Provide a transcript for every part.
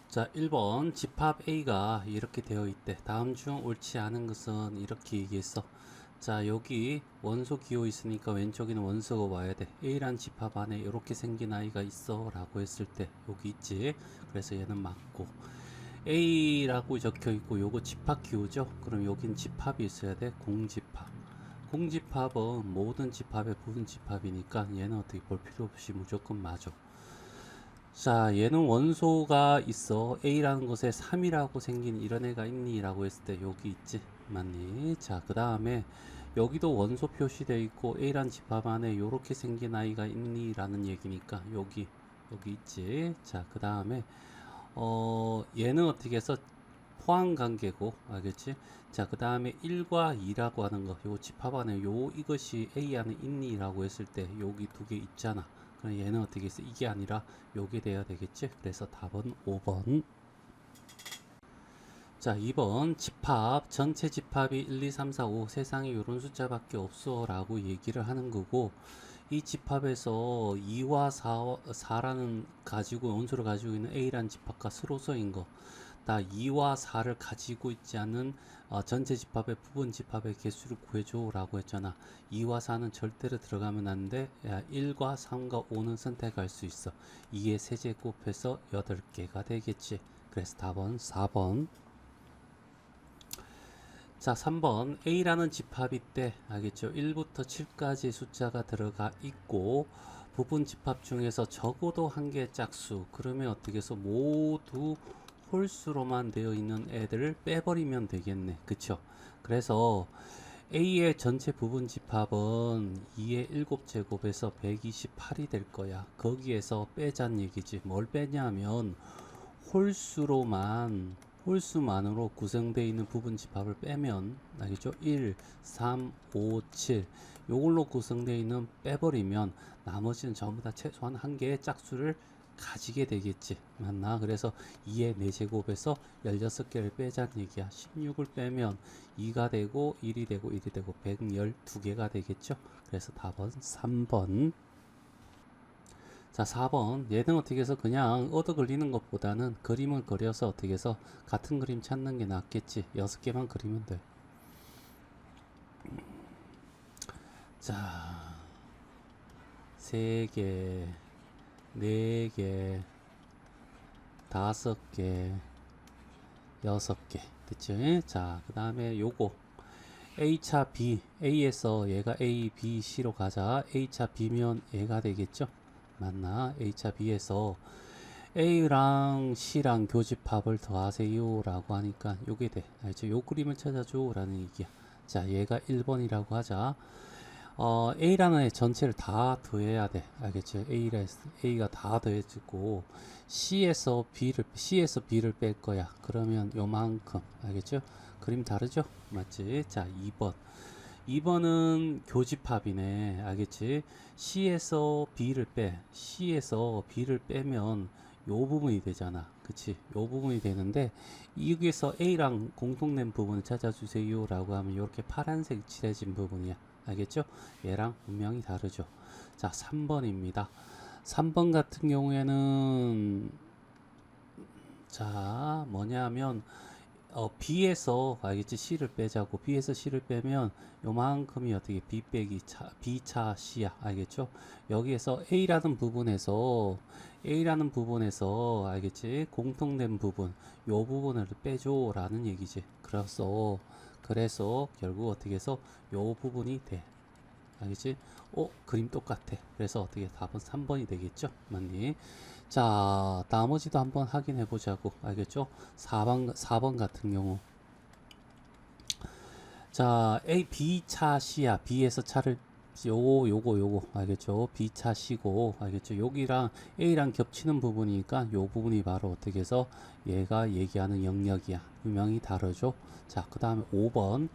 자, 1번 집합 A가 이렇게 되어 있대. 다음 중 옳지 않은 것은 이렇게 얘기했어. 자, 여기 원소 기호 있으니까 왼쪽에는 원소가 와야 돼. A란 집합 안에 이렇게 생긴 아이가 있어 라고 했을 때 여기 있지. 그래서 얘는 맞고, A라고 적혀 있고 요거 집합 기호죠. 그럼 여긴 집합이 있어야 돼. 공집합. 공집합은 모든 집합의 부분 집합이니까 얘는 어떻게 볼 필요 없이 무조건 맞아. 자, 얘는 원소가 있어. A라는 곳에 3이라고 생긴 이런 애가 있니? 라고 했을 때 여기 있지. 맞니? 자, 그 다음에 여기도 원소 표시되어 있고 A란 집합 안에 이렇게 생긴 아이가 있니? 라는 얘기니까 여기 있지. 자, 그 다음에 얘는 어떻게 해서 포함 관계고, 알겠지? 자, 그 다음에 1과 2라고 하는 거, 요 집합 안에 이것이 A 안에 있니? 라고 했을 때 여기 두 개 있잖아. 그럼 얘는 어떻게 했어? 이게 아니라 요게 돼야 되겠지? 그래서 답은 5번. 자, 2번 집합 전체 집합이 1, 2, 3, 4, 5 세상에 이런 숫자밖에 없어 라고 얘기를 하는 거고, 이 집합에서 2와 4라는 가지고 원소를 가지고 있는 A라는 집합과 서로서인 거, 나 2와 4를 가지고 있지 않은 전체 집합의 부분 집합의 개수를 구해줘 라고 했잖아. 2와 4는 절대로 들어가면 안 돼. 1과 3과 5는 선택할 수 있어. 2의 세제곱해서 8개가 되겠지. 그래서 답은 4번. 자, 3번 A라는 집합이 때 알겠죠? 1부터 7까지 숫자가 들어가 있고 부분 집합 중에서 적어도 한 개의 짝수, 그러면 어떻게 해서 모두 홀수로만 되어 있는 애들을 빼버리면 되겠네. 그쵸? 그래서 A의 전체 부분 집합은 2의 7제곱에서 128이 될 거야. 거기에서 빼자는 얘기지. 뭘 빼냐면 홀수로만 홀수만으로 구성되어 있는 부분 집합을 빼면, 알겠죠? 1, 3, 5, 7 요걸로 구성되어 있는 빼버리면 나머지는 전부 다 최소한 한 개의 짝수를 가지게 되겠지. 맞나? 그래서 2의 4제곱에서 16개를 빼자는 얘기야. 16을 빼면 2가 되고 1이 되고 1이 되고 112개가 되겠죠. 그래서 답은 3번. 자, 4번. 얘는 어떻게 해서 그냥 얻어 걸리는 것보다는 그림을 그려서 어떻게 해서 같은 그림 찾는 게 낫겠지. 6개만 그리면 돼. 자, 3개, 4개, 5개, 6개. 됐지? 자, 그 다음에 요거. A차 B, A에서 얘가 A, B, C로 가자. A차 B면 얘가 되겠죠? 맞나? A차 B에서 A랑 C랑 교집합을 더하세요 라고 하니까 요게 돼. 알죠? 요 그림을 찾아줘 라는 얘기야. 자, 얘가 1번이라고 하자. A라는 애 전체를 다 더해야 돼. 알겠죠? A가 다 더해지고 C에서 B를 뺄 거야. 그러면 요만큼. 알겠죠? 그림 다르죠? 맞지? 자, 2번. 2번은 교집합이네. 알겠지? C에서 B를 빼면 요 부분이 되잖아. 그치? 요 부분이 되는데, 여기서 A랑 공통된 부분을 찾아주세요 라고 하면 이렇게 파란색 칠해진 부분이야. 알겠죠? 얘랑 분명히 다르죠. 자, 3번입니다. 3번 같은 경우에는, 자, 뭐냐면, B에서, 알겠지? C를 빼자고. B에서 C를 빼면 요만큼이 어떻게 B 빼기 B차 C야. 알겠죠? 여기에서 A라는 부분에서, 알겠지? 공통된 부분, 요 부분을 빼줘. 라는 얘기지. 그래서 결국 어떻게 해서 요 부분이 돼. 알겠지? 그림 똑같아. 그래서 어떻게 답은 3번이 되겠죠? 맞니? 자, 나머지도 한번 확인해 보자고. 알겠죠? 4번 같은 경우. 자, B 차 C야. B에서 차를 요거 알겠죠? B 차 C고, 알겠죠? 여기랑 A랑 겹치는 부분이니까 요 부분이 바로 어떻게 해서 얘가 얘기하는 영역이야. 분명히 다르죠? 자, 그 다음에 5번.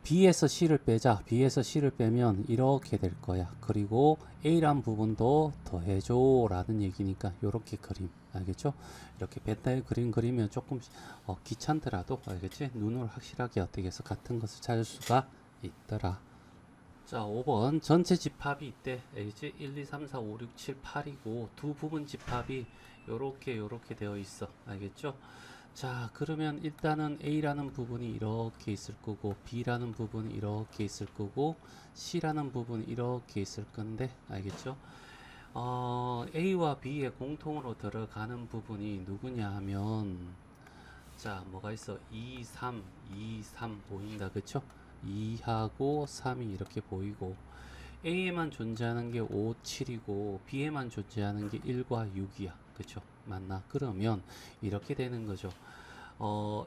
B에서 C를 빼자. B에서 C를 빼면 이렇게 될 거야. 그리고 A란 부분도 더해줘 라는 얘기니까 요렇게 그림. 알겠죠? 이렇게 벤다의 그림 그리면 조금 귀찮더라도, 알겠지? 눈으로 확실하게 어떻게 해서 같은 것을 찾을 수가 있더라. 자, 5번 전체 집합이 있대. 이제 1, 2, 3, 4, 5, 6, 7, 8이고 두 부분 집합이 요렇게 되어 있어. 알겠죠? 자, 그러면 일단은 A라는 부분이 이렇게 있을 거고 B라는 부분이 이렇게 있을 거고 C라는 부분이 이렇게 있을 건데 알겠죠? A와 B의 공통으로 들어가는 부분이 누구냐 하면 자, 뭐가 있어? 2, 3, 2, 3 보인다. 그쵸? 2하고 3이 이렇게 보이고 A에만 존재하는 게 5, 7이고 B에만 존재하는 게 1과 6이야. 그쵸? 맞나? 그러면 이렇게 되는 거죠.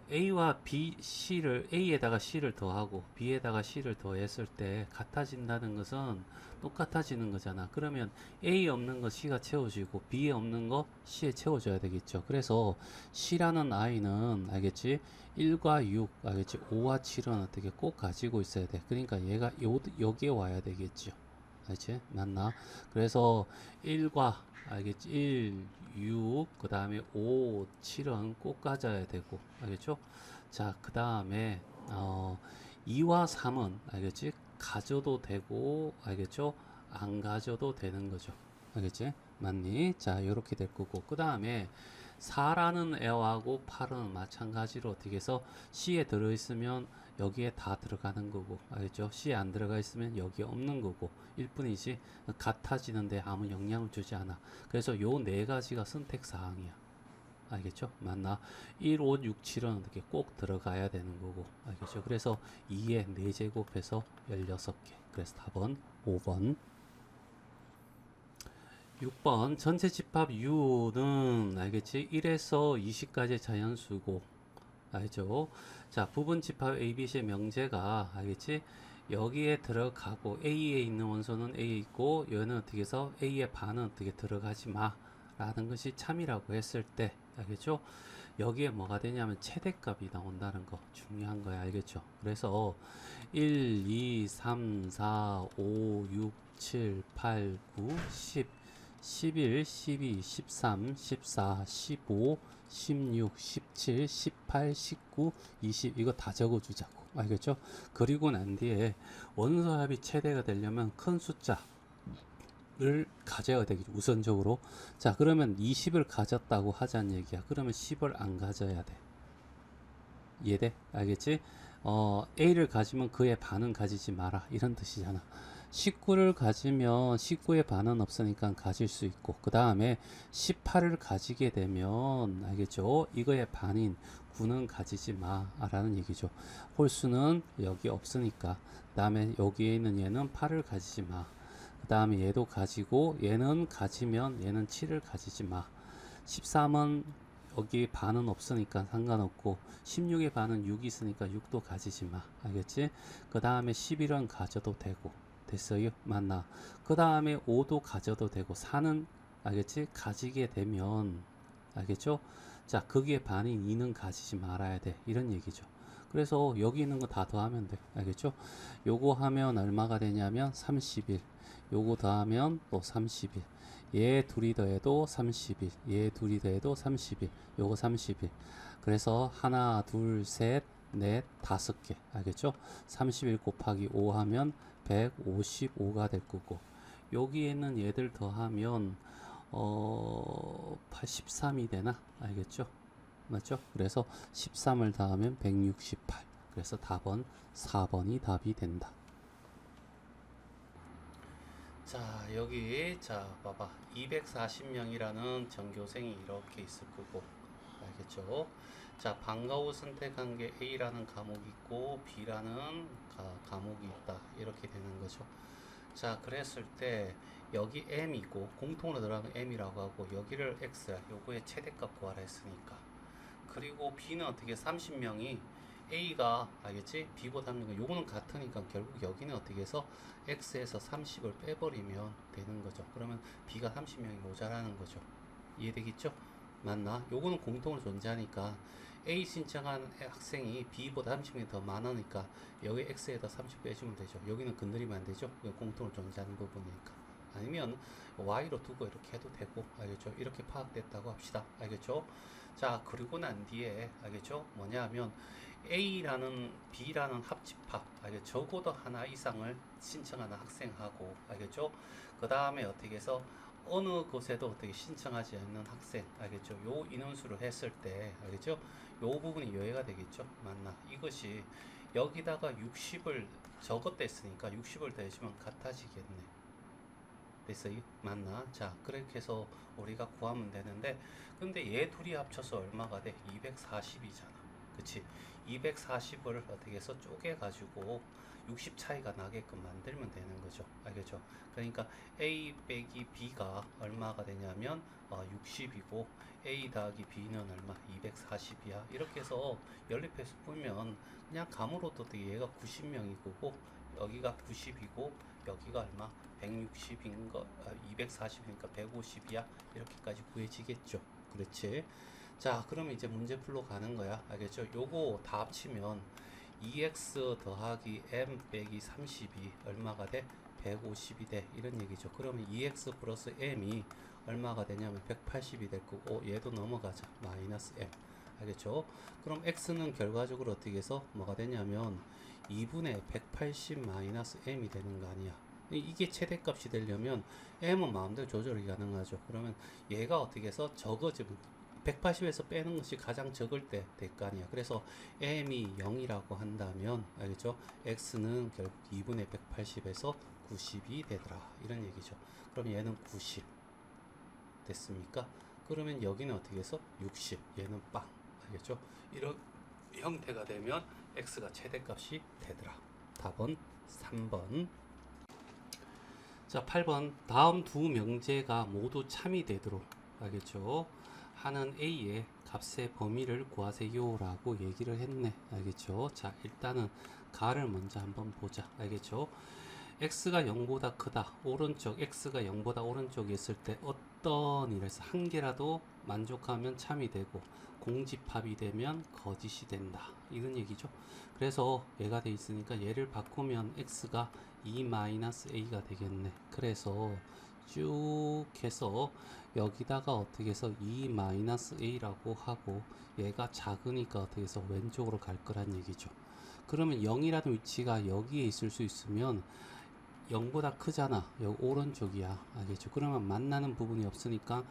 A와 B, C를 A에다가 C를 더하고 B에다가 C를 더했을 때 같아진다는 것은 똑같아지는 거잖아. 그러면 A 없는 거 C가 채워지고 B에 없는 거 C에 채워줘야 되겠죠. 그래서 C라는 아이는 알겠지? 1과 6, 알겠지? 5와 7은 어떻게 꼭 가지고 있어야 돼. 그러니까 얘가 여기에 와야 되겠죠. 알지? 맞나? 그래서 1과 알겠지? 1, 6, 그 다음에 5, 7은 꼭 가져야 되고, 알겠죠? 자, 그 다음에 2와 3은 알겠지? 가져도 되고, 알겠죠? 안 가져도 되는 거죠. 알겠지? 맞니? 자, 요렇게 될 거고, 그 다음에 4라는 애하고 8은 마찬가지로 어떻게 해서 C에 들어있으면 여기에 다 들어가는 거고, 알겠죠? C에 안 들어가 있으면 여기에 없는 거고 일 뿐이지 같아지는데 아무 영향을 주지 않아. 그래서 요 네 가지가 선택 사항이야. 알겠죠? 맞나? 1, 5, 6, 7은 어떻게 꼭 들어가야 되는 거고, 알겠죠? 그래서 2에 4제곱해서 16개. 그래서 답은 5번. 6번 전체 집합 U는 알겠지? 1에서 20까지 자연수고 알죠? 자, 부분 집합 ABC의 명제가 알겠지? 여기에 들어가고 A에 있는 원소는 A에 있고 얘는 어떻게 해서 A의 반은 어떻게 들어가지 마 라는 것이 참이라고 했을 때 알겠죠? 여기에 뭐가 되냐면 최대값이 나온다는 거 중요한 거야. 알겠죠? 그래서 1, 2, 3, 4, 5, 6, 7, 8, 9, 10 11, 12, 13, 14, 15, 16, 17, 18, 19, 20 이거 다 적어주자고. 알겠죠? 그리고 난 뒤에 원소합이 최대가 되려면 큰 숫자를 가져야 되겠죠. 우선적으로. 자, 그러면 20을 가졌다고 하자는 얘기야. 그러면 10을 안 가져야 돼. 이해돼? 알겠지? A를 가지면 그의 반은 가지지 마라. 이런 뜻이잖아. 19를 가지면 19의 반은 없으니까 가질 수 있고, 그 다음에 18을 가지게 되면, 알겠죠? 이거의 반인 9는 가지지 마. 라는 얘기죠. 홀수는 여기 없으니까. 그 다음에 여기에 있는 얘는 8을 가지지 마. 그 다음에 얘도 가지고, 얘는 가지면 얘는 7을 가지지 마. 13은 여기 반은 없으니까 상관없고 16의 반은 6이 있으니까 6도 가지지 마. 알겠지? 그 다음에 11은 가져도 되고 됐어요? 맞나? 그 다음에 5도 가져도 되고 4는 알겠지? 가지게 되면 알겠죠? 자, 거기에 반인 2는 가지지 말아야 돼. 이런 얘기죠. 그래서 여기 있는 거 다 더하면 돼. 알겠죠? 요거 하면 얼마가 되냐면 31. 요거 더하면 또 31. 얘 둘이 더해도 30일, 얘 둘이 더해도 30일, 요거 30일. 그래서 하나, 둘, 셋, 넷, 다섯 개. 알겠죠? 31 곱하기 5 하면 155가 될 거고, 여기에 있는 얘들 더하면 83이 되나? 알겠죠? 맞죠? 그래서 13을 더하면 168. 그래서 답은 4번이 답이 된다. 자, 여기 자 봐봐 240명이라는 전교생이 이렇게 있을 거고 알겠죠? 자, 방과 후 선택한 게 A라는 과목이 있고 B라는 과목이 있다 이렇게 되는 거죠. 자, 그랬을 때 여기 M이고 공통으로 들어가면 M이라고 하고 여기를 X야. 요거의 최대값 구하라 했으니까. 그리고 B는 어떻게 30명이 A가 알겠지? B보다 한 명, 요거는 같으니까 결국 여기는 어떻게 해서 X에서 30을 빼버리면 되는 거죠. 그러면 B가 30명이 모자라는 거죠. 이해되겠죠? 맞나? 요거는 공통으로 존재하니까 A 신청한 학생이 B보다 30명이 더 많으니까 여기 X에다 30 빼주면 되죠. 여기는 건드리면 안 되죠. 공통으로 존재하는 부분이니까. 아니면 Y로 두고 이렇게 해도 되고, 알겠죠? 이렇게 파악됐다고 합시다. 알겠죠? 자, 그리고 난 뒤에 알겠죠? 뭐냐 하면 A라는 B라는 합집합, 알겠죠? 적어도 하나 이상을 신청하는 학생하고, 알겠죠? 그 다음에 어떻게 해서 어느 곳에도 어떻게 신청하지 않는 학생, 알겠죠? 요 인원수를 했을 때, 알겠죠? 요 부분이 여해가 되겠죠? 맞나? 이것이 여기다가 60을 적었댔으니까 60을 더해주면 같아지겠네. 됐어요? 맞나? 자, 그렇게 해서 우리가 구하면 되는데, 근데 얘 둘이 합쳐서 얼마가 돼? 240이잖아. 그치? 240을 어떻게 해서 쪼개가지고 60 차이가 나게끔 만들면 되는 거죠. 알겠죠? 그러니까 A 빼기 B가 얼마가 되냐면 60이고 A 더하기 B는 얼마? 240이야. 이렇게 해서 연립해서 보면 그냥 감으로도 어떻게 얘가 90명이고 여기가 90이고 여기가 얼마? 160인 거, 240이니까 150이야. 이렇게까지 구해지겠죠. 그렇지? 자, 그러면 이제 문제 풀러 가는 거야. 알겠죠? 요거 다 합치면 2x 더하기 m 빼기 30이 얼마가 돼? 150이 돼. 이런 얘기죠. 그러면 2x 플러스 m이 얼마가 되냐면 180이 될 거고, 얘도 넘어가자. 마이너스 m. 알겠죠? 그럼 x는 결과적으로 어떻게 해서 뭐가 되냐면 2분의 180 마이너스 m이 되는 거 아니야. 이게 최대값이 되려면 m은 마음대로 조절이 가능하죠. 그러면 얘가 어떻게 해서 적어지면 180에서 빼는 것이 가장 적을 때 될 거 아니야. 그래서 m이 0이라고 한다면 알겠죠? x는 결국 2분의 180에서 90이 되더라. 이런 얘기죠. 그럼 얘는 90 됐습니까? 그러면 여기는 어떻게 해서 60, 얘는 빵. 알겠죠? 이런 형태가 되면 x가 최대값이 되더라. 답은 3번. 자, 8번. 다음 두 명제가 모두 참이 되도록 알겠죠? 하는 A의 값의 범위를 구하세요 라고 얘기를 했네. 알겠죠? 자, 일단은 가를 먼저 한번 보자. 알겠죠? x가 0보다 크다. 오른쪽 x가 0보다 오른쪽에 있을 때 어떤 이래서 한 개라도 만족하면 참이 되고 공집합이 되면 거짓이 된다. 이런 얘기죠. 그래서 얘가 돼 있으니까 얘를 바꾸면 x가 2-a가 되겠네. 그래서 쭉 해서 여기다가 어떻게 해서 2-a라고 하고 얘가 작으니까 어떻게 해서 왼쪽으로 갈 거란 얘기죠. 그러면 0이라는 위치가 여기에 있을 수 있으면 0보다 크잖아. 여기 오른쪽이야. 알겠죠? 그러면 만나는 부분이 없으니까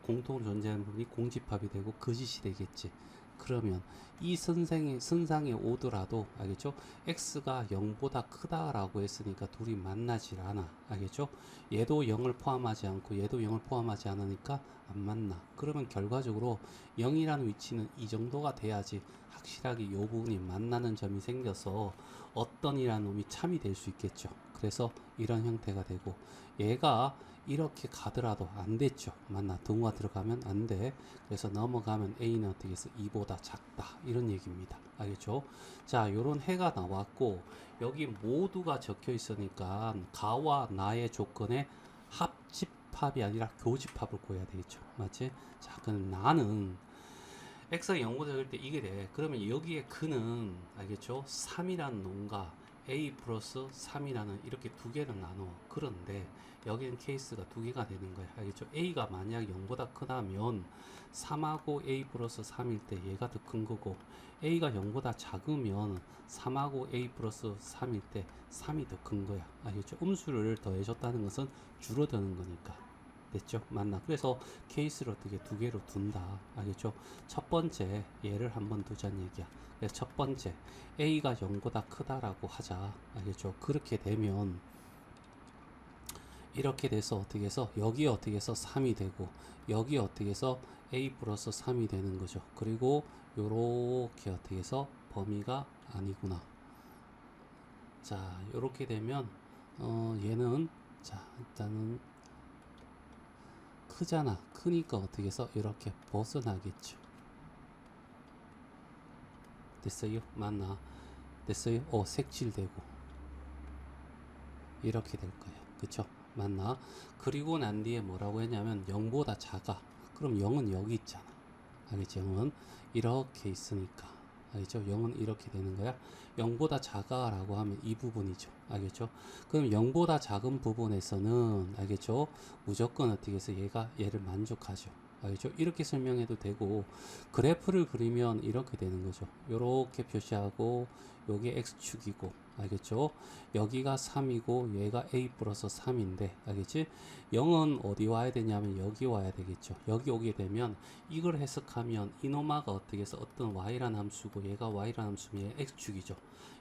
공통 존재하는 부분이 공집합이 되고 거짓이 되겠지. 그러면 이 선상에 오더라도 알겠죠? x가 0보다 크다라고 했으니까 둘이 만나질 않아. 알겠죠? 얘도 0을 포함하지 않고 얘도 0을 포함하지 않으니까 안 만나. 그러면 결과적으로 0이라는 위치는 이 정도가 돼야지 확실하게 이 부분이 만나는 점이 생겨서 어떤이라는 놈이 참이 될 수 있겠죠. 그래서 이런 형태가 되고 얘가 이렇게 가더라도 안 됐죠. 맞나? 등호가 들어가면 안 돼. 그래서 넘어가면 A는 어떻게 해서 2보다 작다. 이런 얘기입니다. 알겠죠? 자, 요런 해가 나왔고 여기 모두가 적혀 있으니까 가와 나의 조건에 합집합이 아니라 교집합을 구해야 되겠죠. 맞지? 자, 그럼 나는 x가 0보다 적을 때 이게 돼. 그러면 여기에 그는 알겠죠? 3이라는 놈과 a 플러스 3이라는 이렇게 두 개를 나눠. 그런데 여기는 케이스가 두 개가 되는 거야. 알겠죠? a가 만약 0보다 크다면 3하고 a 플러스 3일 때 얘가 더 큰 거고 a가 0보다 작으면 3하고 a 플러스 3일 때 3이 더 큰 거야. 알겠죠? 음수를 더해줬다는 것은 줄어드는 거니까. 됐죠? 맞나? 그래서 케이스를 어떻게 두 개로 둔다. 알겠죠? 첫 번째 얘를 한번 두자는 얘기야. 그래서 첫 번째 a가 0보다 크다라고 하자. 알겠죠? 그렇게 되면 이렇게 돼서 어떻게 해서 여기 어떻게 해서 3이 되고 여기 어떻게 해서 a 플러스 3이 되는 거죠. 그리고 요렇게 어떻게 해서 범위가 아니구나. 자, 요렇게 되면 얘는 자, 일단은 크잖아. 크니까 어떻게 해서 이렇게 벗어나겠죠. 됐어요? 맞나? 됐어요? 색칠되고 이렇게 될 거예요. 그쵸? 맞나? 그리고 난 뒤에 뭐라고 했냐면 0보다 작아. 그럼 0은 여기 있잖아. 알겠죠? 0은 이렇게 있으니까. 알겠죠? 0은 이렇게 되는 거야. 0보다 작아 라고 하면 이 부분이죠. 알겠죠? 그럼 0보다 작은 부분에서는 알겠죠? 무조건 어떻게 해서 얘를 만족하죠. 알겠죠? 이렇게 설명해도 되고, 그래프를 그리면 이렇게 되는 거죠. 요렇게 표시하고 요게 x축이고, 알겠죠? 여기가 3이고 얘가 a 플러스 3인데, 알겠지? 0은 어디 와야 되냐면 여기 와야 되겠죠. 여기 오게 되면 이걸 해석하면 이노마가 어떻게 해서 어떤 y라는 함수고 얘가 y라는 함수면 얘 x축이죠.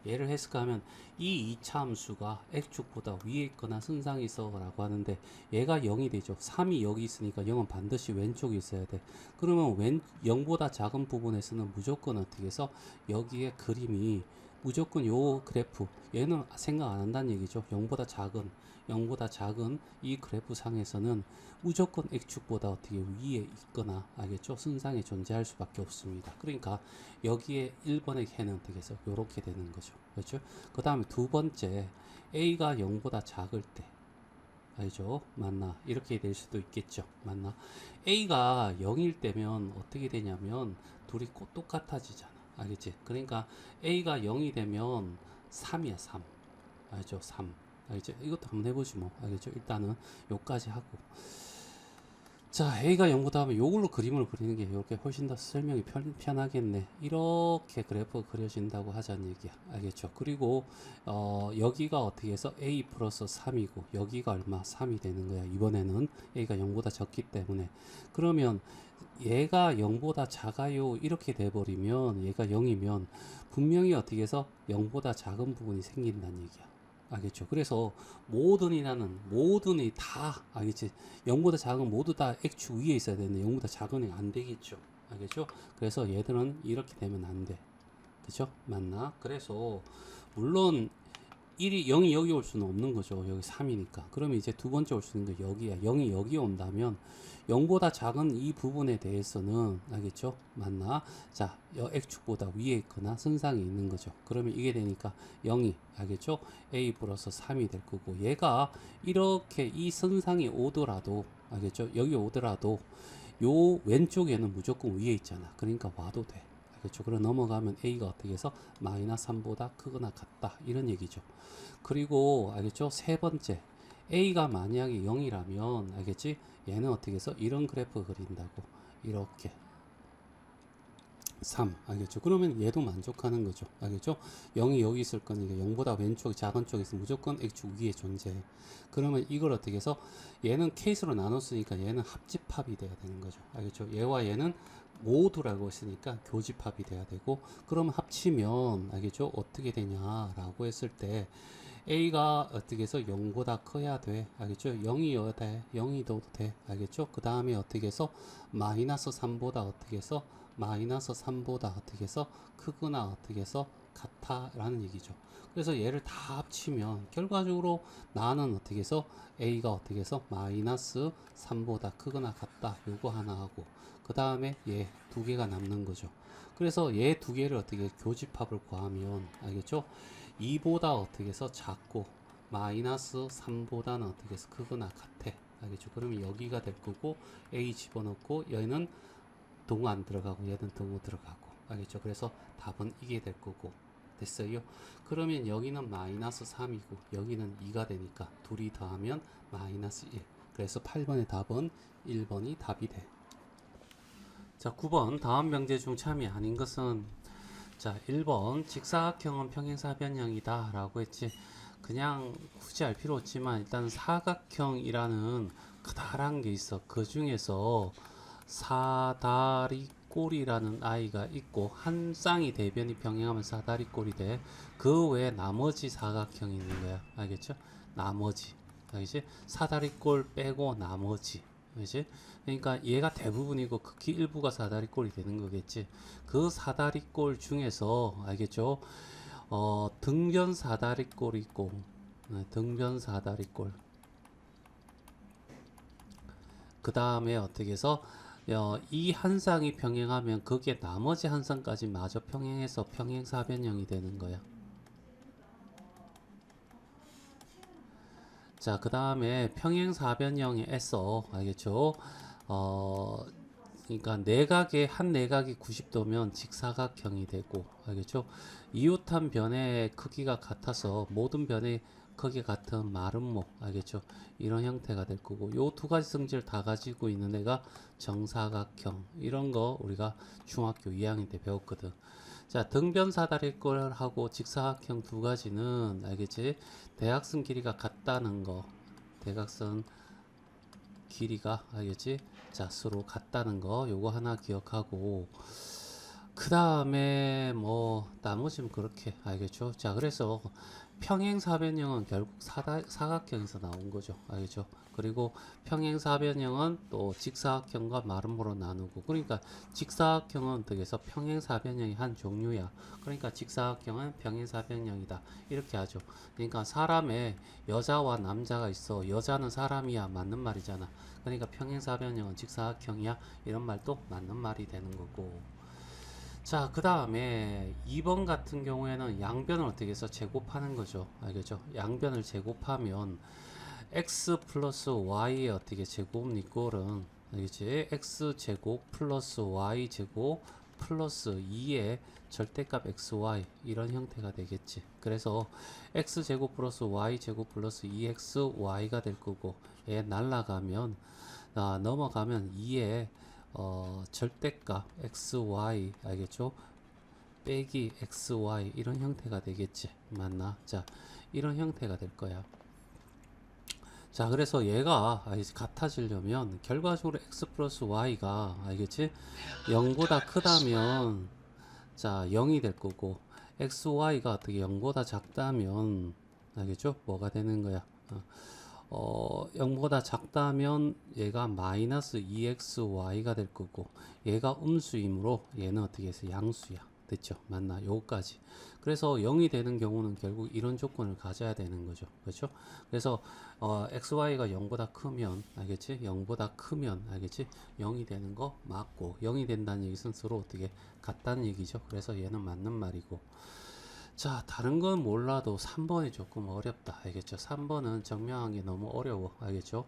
얘를 해석하면 이 2차 함수가 x축보다 위에 있거나 선상에 있어 라고 하는데, 얘가 0이 되죠. 3이 여기 있으니까 0은 반드시 왼쪽에 있어야 돼. 그러면 0보다 작은 부분에서는 무조건 어떻게 해서 여기에 그림이 무조건 요 그래프, 얘는 생각 안 한다는 얘기죠. 0보다 작은 이 그래프 상에서는 무조건 x축보다 어떻게 위에 있거나, 알겠죠? 선상에 존재할 수밖에 없습니다. 그러니까 여기에 1번의 해는 어떻게 해서 요렇게 되는 거죠. 그렇죠? 그 다음에 두 번째, a가 0보다 작을 때, 알죠? 맞나? 이렇게 될 수도 있겠죠. 맞나? a가 0일 때면 어떻게 되냐면 둘이 꼭 똑같아지잖아. 알겠지? 그러니까 a가 0이 되면 3이야, 3. 알죠? 3. 알겠죠? 이것도 한번 해보지 뭐. 알겠죠? 일단은 요까지 하고. 자, a가 0보다 하면 요걸로 그림을 그리는 게 이렇게 훨씬 더 설명이 편하겠네. 이렇게 그래프가 그려진다고 하자는 얘기야. 알겠죠? 그리고 여기가 어떻게 해서 a 플러스 3이고 여기가 얼마? 3이 되는 거야. 이번에는 a가 0보다 적기 때문에. 그러면 얘가 0보다 작아요 이렇게 돼버리면, 얘가 0이면 분명히 어떻게 해서 0보다 작은 부분이 생긴다는 얘기야. 알겠죠? 그래서 모든이 다, 알겠지? 0보다 작은 모두 다 x축 위에 있어야 되는데 0보다 작은 애가 안 되겠죠? 알겠죠? 그래서 얘들은 이렇게 되면 안 돼. 그죠? 맞나? 그래서 물론 0이 여기 올 수는 없는 거죠. 여기 3이니까. 그러면 이제 두 번째 올 수 있는 게 여기야. 0이 여기 온다면 0보다 작은 이 부분에 대해서는, 알겠죠? 맞나? 자, x축보다 위에 있거나 선상에 있는 거죠. 그러면 이게 되니까 0이, 알겠죠? a 플러스 3이 될 거고, 얘가 이렇게 이 선상에 오더라도, 알겠죠? 여기 오더라도 요 왼쪽에는 무조건 위에 있잖아. 그러니까 와도 돼. 알겠죠? 그럼 넘어가면 a가 어떻게 해서 마이너스 3보다 크거나 같다, 이런 얘기죠. 그리고 알겠죠? 세 번째, a가 만약에 0이라면, 알겠지? 얘는 어떻게 해서 이런 그래프 그린다고. 이렇게 3, 알겠죠? 그러면 얘도 만족하는 거죠. 알겠죠? 0이 여기 있을 거니까 0보다 왼쪽 작은 쪽에 있으면 무조건 x축 위에 존재해. 그러면 이걸 어떻게 해서, 얘는 케이스로 나눴으니까 얘는 합집합이 돼야 되는 거죠. 알겠죠? 얘와 얘는 모두라고 했으니까 교집합이 돼야 되고, 그러면 합치면, 알겠죠? 어떻게 되냐라고 했을 때 a가 어떻게 해서 0보다 커야 돼. 알겠죠? 0이어야 돼. 0이 도 돼. 알겠죠? 그 다음에 어떻게 해서 마이너스 3보다 어떻게 해서 마이너스 3보다 어떻게 해서 크거나 어떻게 해서 같아 라는 얘기죠. 그래서 얘를 다 합치면 결과적으로 나는 어떻게 해서 a가 어떻게 해서 마이너스 3보다 크거나 같다, 요거 하나 하고, 그 다음에 얘 두 개가 남는 거죠. 그래서 얘 두 개를 어떻게 교집합을 구하면, 알겠죠? 2보다 어떻게 해서 작고 마이너스 3보다는 어떻게 해서 크거나 같아. 알겠죠? 그러면 여기가 될 거고, a 집어넣고 얘는 동호 안 들어가고 얘는 동호 들어가고. 알겠죠? 그래서 답은 이게 될 거고. 됐어요? 그러면 여기는 마이너스 3이고 여기는 2가 되니까 둘이 더하면 마이너스 1. 그래서 8번의 답은 1번이 답이 돼. 자, 9번 다음 명제 중 참이 아닌 것은, 자, 1번 직사각형은 평행사변형이다 라고 했지. 그냥 굳이 알 필요 없지만 일단 사각형이라는 커다란 게 있어. 그 중에서 사다리꼴이라는 아이가 있고, 한 쌍이 대변이 평행하면 사다리꼴이 돼. 그 외에 나머지 사각형이 있는 거야. 알겠죠? 나머지. 알겠지? 사다리꼴 빼고 나머지. 그지? 그러니까 얘가 대부분이고 극히 일부가 사다리꼴이 되는 거겠지. 그 사다리꼴 중에서, 알겠죠? 등변 사다리꼴이 있고, 등변 사다리꼴. 그 다음에 어떻게 해서 이 한 쌍이 평행하면 거기에 나머지 한 쌍까지 마저 평행해서 평행사변형이 되는 거야. 자, 그 다음에 평행사변형에서, 알겠죠? 그러니까 한 내각이 90도면 직사각형이 되고, 알겠죠? 이웃한 변의 크기가 같아서 모든 변의 크기 같은 마름모, 알겠죠? 이런 형태가 될 거고, 요 두 가지 성질 다 가지고 있는 애가 정사각형. 이런 거 우리가 중학교 2학년 때 배웠거든. 자, 등변사다리꼴하고 직사각형 두 가지는 알겠지? 대각선 길이가 같다는 거. 대각선 길이가 알겠지? 자, 서로 같다는 거 요거 하나 기억하고, 그 다음에 뭐 나머지는 그렇게 알겠죠? 자, 그래서 평행사변형은 결국 사각형에서 나온 거죠. 알겠죠? 그리고 평행사변형은 또 직사각형과 마름모로 나누고, 그러니까 직사각형은 어떻게 해서 평행사변형의 한 종류야. 그러니까 직사각형은 평행사변형이다. 이렇게 하죠. 그러니까 사람에 여자와 남자가 있어. 여자는 사람이야. 맞는 말이잖아. 그러니까 평행사변형은 직사각형이야. 이런 말도 맞는 말이 되는 거고. 자, 그 다음에 2번 같은 경우에는 양변을 어떻게 해서 제곱하는 거죠. 알겠죠? 양변을 제곱하면 x 플러스 y의 어떻게 제곱 이꼴은 알겠지? x 제곱 플러스 y 제곱 플러스 2의 절대값 xy 이런 형태가 되겠지. 그래서 x 제곱 플러스 y 제곱 플러스 2xy가 될 거고, 얘 날라가면 넘어가면 2의 절대값 xy 알겠죠? 빼기 xy 이런 형태가 되겠지. 맞나? 자, 이런 형태가 될 거야. 자, 그래서 얘가 같아지려면 결과적으로 x 플러스 y가 알겠지? 0보다 크다면 자 0이 될 거고, xy가 어떻게 0보다 작다면 알겠죠? 뭐가 되는 거야? 0보다 작다면 얘가 마이너스 2xy가 될 거고, 얘가 음수이므로 얘는 어떻게 해서 양수야. 됐죠? 맞나? 요거까지. 그래서 0이 되는 경우는 결국 이런 조건을 가져야 되는 거죠. 그렇죠? 그래서 xy가 0보다 크면 알겠지? 0보다 크면 알겠지? 0이 되는 거 맞고, 0이 된다는 얘기는 서로 어떻게 같다는 얘기죠. 그래서 얘는 맞는 말이고. 자, 다른 건 몰라도 3번이 조금 어렵다. 알겠죠? 3번은 증명하기 너무 어려워. 알겠죠?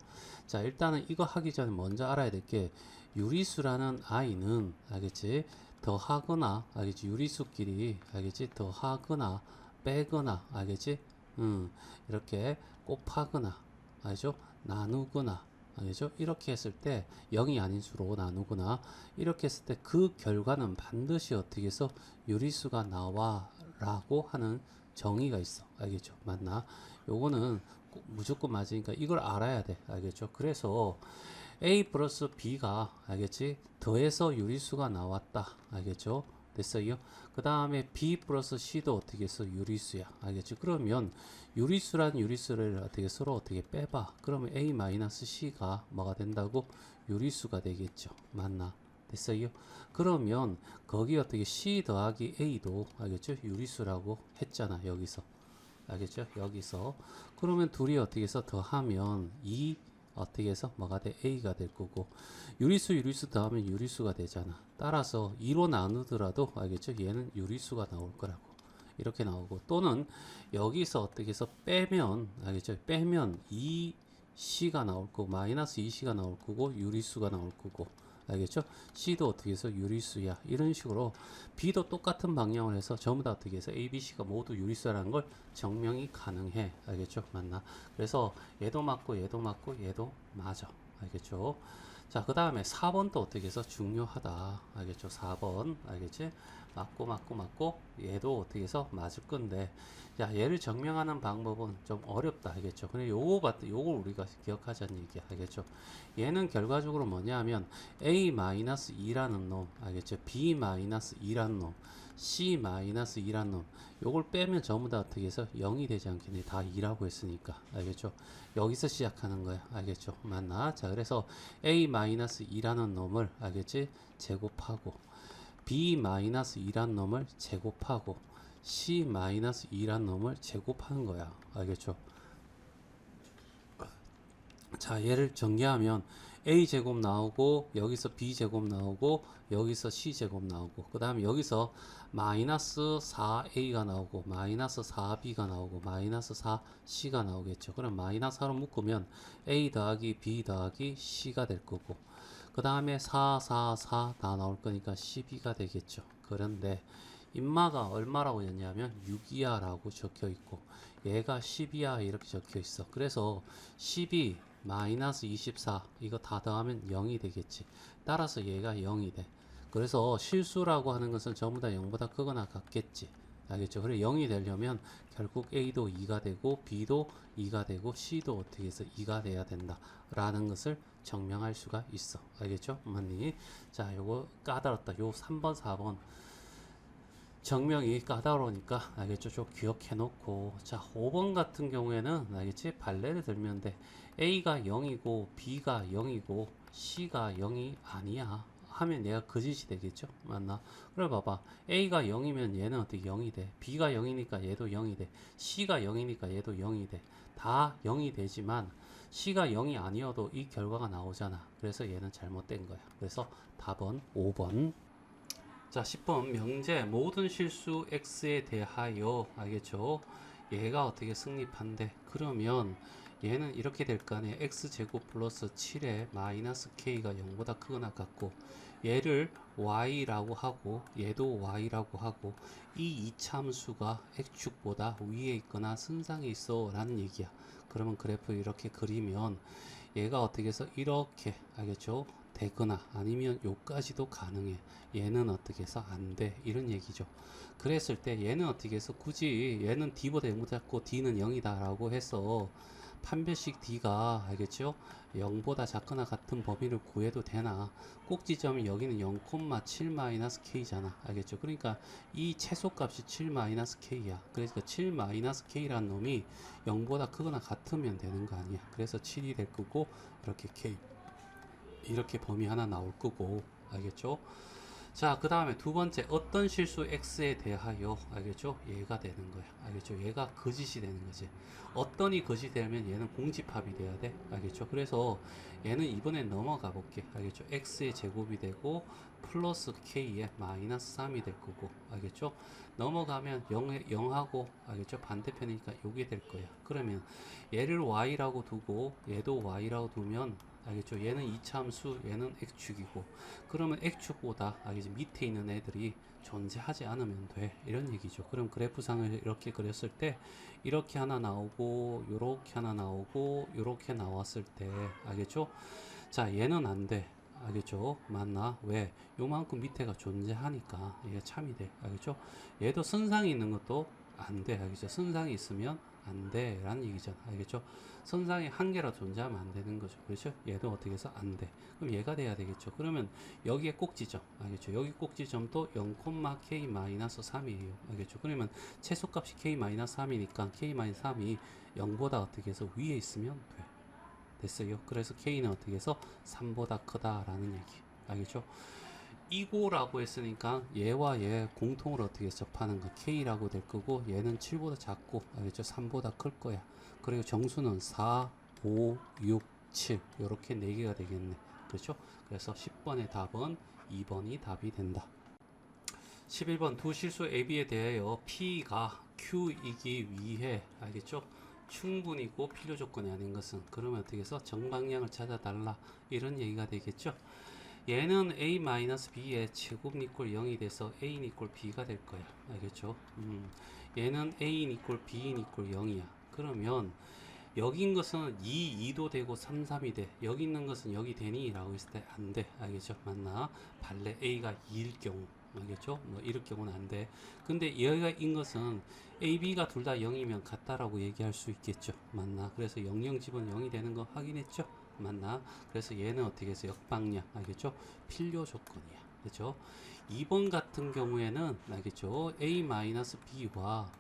자, 일단은 이거 하기 전에 먼저 알아야 될 게, 유리수라는 i는 알겠지? 더하거나 알겠지? 유리수끼리 알겠지? 더하거나 빼거나 알겠지? 이렇게 곱하거나 알죠? 나누거나 알겠죠? 이렇게 했을 때 0이 아닌 수로 나누거나 이렇게 했을 때 그 결과는 반드시 어떻게 해서 유리수가 나와 라고 하는 정의가 있어. 알겠죠? 맞나? 요거는 꼭 무조건 맞으니까 이걸 알아야 돼. 알겠죠? 그래서 A 플러스 B가 알겠지? 더해서 유리수가 나왔다. 알겠죠? 됐어요? 그 다음에 B 플러스 C도 어떻게 해서 유리수야. 알겠죠? 그러면 유리수란 유리수를 어떻게 서로 어떻게 빼봐. 그러면 A 마이너스 C가 뭐가 된다고? 유리수가 되겠죠. 맞나? 됐어요? 그러면 거기 어떻게 C 더하기 A도 알겠죠? 유리수라고 했잖아. 여기서. 알겠죠? 여기서. 그러면 둘이 어떻게 해서 더하면 2 어떻게 해서 뭐가 돼? A가 될 거고, 유리수 더하면 유리수가 되잖아. 따라서 2로 나누더라도 알겠죠? 얘는 유리수가 나올 거라고. 이렇게 나오고, 또는 여기서 어떻게 해서 빼면 알겠죠? 빼면 2C가 나올 거고, 마이너스 2C가 나올 거고, 유리수가 나올 거고, 알겠죠? C도 어떻게 해서 유리수야. 이런 식으로 B도 똑같은 방향을 해서 전부 다 어떻게 해서 A, B, C가 모두 유리수라는 걸 증명이 가능해. 알겠죠? 맞나? 그래서 얘도 맞고 얘도 맞고 얘도 맞아. 알겠죠? 자, 그 다음에 4번도 어떻게 해서 중요하다. 알겠죠? 4번. 알겠지? 맞고 얘도 어떻게 해서 맞을 건데, 야, 얘를 증명하는 방법은 좀 어렵다. 알겠죠? 근데 요걸 우리가 기억하자는 얘기야. 알겠죠? 얘는 결과적으로 뭐냐면 A-2라는 놈, 알겠죠? B-2라는 놈, C-2라는 놈, 요걸 빼면 전부 다 어떻게 해서 0이 되지 않겠니? 다 2라고 했으니까. 알겠죠? 여기서 시작하는 거야. 알겠죠? 맞나? 자, 그래서 A-2라는 놈을 알겠지? 제곱하고, B-2라는 놈을 제곱하고, C-2라는 놈을 제곱하는 거야. 알겠죠? 자, 얘를 전개하면 A제곱 나오고, 여기서 B제곱 나오고, 여기서 C제곱 나오고, 그 다음에 여기서 마이너스 4A가 나오고, 마이너스 4B가 나오고, 마이너스 4C가 나오겠죠. 그럼 마이너스 4로 묶으면 A 더하기 B 더하기 C가 될 거고, 그 다음에 4, 4, 4 다 나올 거니까 12가 되겠죠. 그런데 인마가 얼마라고 했냐면 6이야 라고 적혀 있고, 얘가 10이야 이렇게 적혀 있어. 그래서 12 마이너스 24 이거 다 더하면 0이 되겠지. 따라서 얘가 0이 돼. 그래서 실수라고 하는 것은 전부 다 0보다 크거나 같겠지. 알겠죠? 그래 0이 되려면 결국 A도 2가 되고 B도 2가 되고 C도 어떻게 해서 2가 돼야 된다 라는 것을 증명할 수가 있어. 알겠죠? 맞니? 자, 요거 까다롭다. 요 3번 4번 정명이 까다로우니까 알겠죠? 좀 기억해 놓고. 자, 5번 같은 경우에는 알겠지? 발레를 들면 돼. A가 0이고 B가 0이고 C가 0이 아니야 하면 얘가 거짓이 되겠죠? 맞나? 그래 봐봐. A가 0이면 얘는 어떻게 0이 돼? B가 0이니까 얘도 0이 돼. C가 0이니까 얘도 0이 돼. 다 0이 되지만 C가 0이 아니어도 이 결과가 나오잖아. 그래서 얘는 잘못된 거야. 그래서 답은 5번. 자, 10번 명제 모든 실수 x에 대하여 알겠죠? 얘가 어떻게 승립한대? 그러면 얘는 이렇게 될 거 아니야. x제곱 플러스 7에 마이너스 k가 0보다 크거나 같고 얘를 y라고 하고 얘도 y라고 하고 이 이차함수가 x축보다 위에 있거나 선상에 있어 라는 얘기야. 그러면 그래프 이렇게 그리면 얘가 어떻게 해서 이렇게 알겠죠? 되거나 아니면 요까지도 가능해. 얘는 어떻게 해서 안 돼. 이런 얘기죠. 그랬을 때 얘는 어떻게 해서 굳이 얘는 D보다 0보다 작고 D는 0이다 라고 해서 판별식 D가 알겠죠? 0보다 작거나 같은 범위를 구해도 되나? 꼭지점이 여기는 0,7-K잖아. 알겠죠? 그러니까 이 최소값이 7-K야. 그러니까 7-K라는 놈이 0보다 크거나 같으면 되는 거 아니야. 그래서 7이 될 거고 이렇게 K 이렇게 범위 하나 나올 거고 알겠죠? 자, 그 다음에 두 번째 어떤 실수 x에 대하여 알겠죠? 얘가 되는 거야. 알겠죠? 얘가 거짓이 되는 거지. 어떤이 거짓이 되면 얘는 공집합이 돼야 돼. 알겠죠? 그래서 얘는 이번에 넘어가 볼게. 알겠죠? x의 제곱이 되고 플러스 k의 마이너스 3이 될 거고. 알겠죠? 넘어가면 0하고 알겠죠? 반대편이니까 요게 될 거야. 그러면 얘를 y라고 두고 얘도 y라고 두면 알겠죠? 얘는 이차함수, 얘는 x축이고 그러면 x축보다 알겠지? 밑에 있는 애들이 존재하지 않으면 돼. 이런 얘기죠. 그럼 그래프상을 이렇게 그렸을 때 이렇게 하나 나오고 요렇게 하나 나오고 요렇게 나왔을 때 알겠죠? 자, 얘는 안 돼. 알겠죠? 맞나? 왜? 요만큼 밑에가 존재하니까 얘가 참이 돼. 알겠죠? 얘도 선상이 있는 것도 안 돼. 알겠죠? 선상이 있으면 안 돼. 라는 얘기잖아. 알겠죠? 선상이 한 개라 존재하면 안 되는 거죠. 그렇죠? 얘도 어떻게 해서 안 돼. 그럼 얘가 돼야 되겠죠. 그러면 여기에 꼭지점. 알겠죠? 여기 꼭지점도 0,k-3이에요. 알겠죠? 그러면 최소값이 k-3이니까 k-3이 0보다 어떻게 해서 위에 있으면 돼. 됐어요. 그래서 K는 어떻게 해서 3보다 크다라는 얘기. 알겠죠? 이고라고 했으니까 얘와 얘 공통으로 어떻게 해서 접하는 거 K라고 될 거고 얘는 7보다 작고 알겠죠? 3보다 클 거야. 그리고 정수는 4, 5, 6, 7 이렇게 4개가 되겠네. 그렇죠? 그래서 10번의 답은 2번이 답이 된다. 11번 두 실수 AB에 대하여 P가 Q이기 위해 알겠죠? 충분이고 필요 조건이 아닌 것은 그러면 어떻게 해서 정방향을 찾아달라 이런 얘기가 되겠죠. 얘는 A-B의 제곱 이꼴 0이 돼서 A 이꼴 B가 될 거야. 알겠죠? 얘는 A 이꼴 B 이꼴 0이야. 그러면 여기 있는 것은 2도 되고 3이 돼. 여기 있는 것은 여기 되니? 라고 했을 때 안 돼. 알겠죠? 맞나? 발레 A가 2일 경우. 알겠죠? 뭐 이럴 경우는 안 돼. 근데 여기가 인 것은 A, B가 둘 다 0이면 같다라고 얘기할 수 있겠죠. 맞나? 그래서 0, 집은 0이 되는 거 확인했죠? 맞나? 그래서 얘는 어떻게 해서 역방향. 알겠죠? 필요 조건이야. 그렇죠? 2번 같은 경우에는 알겠죠? A-B와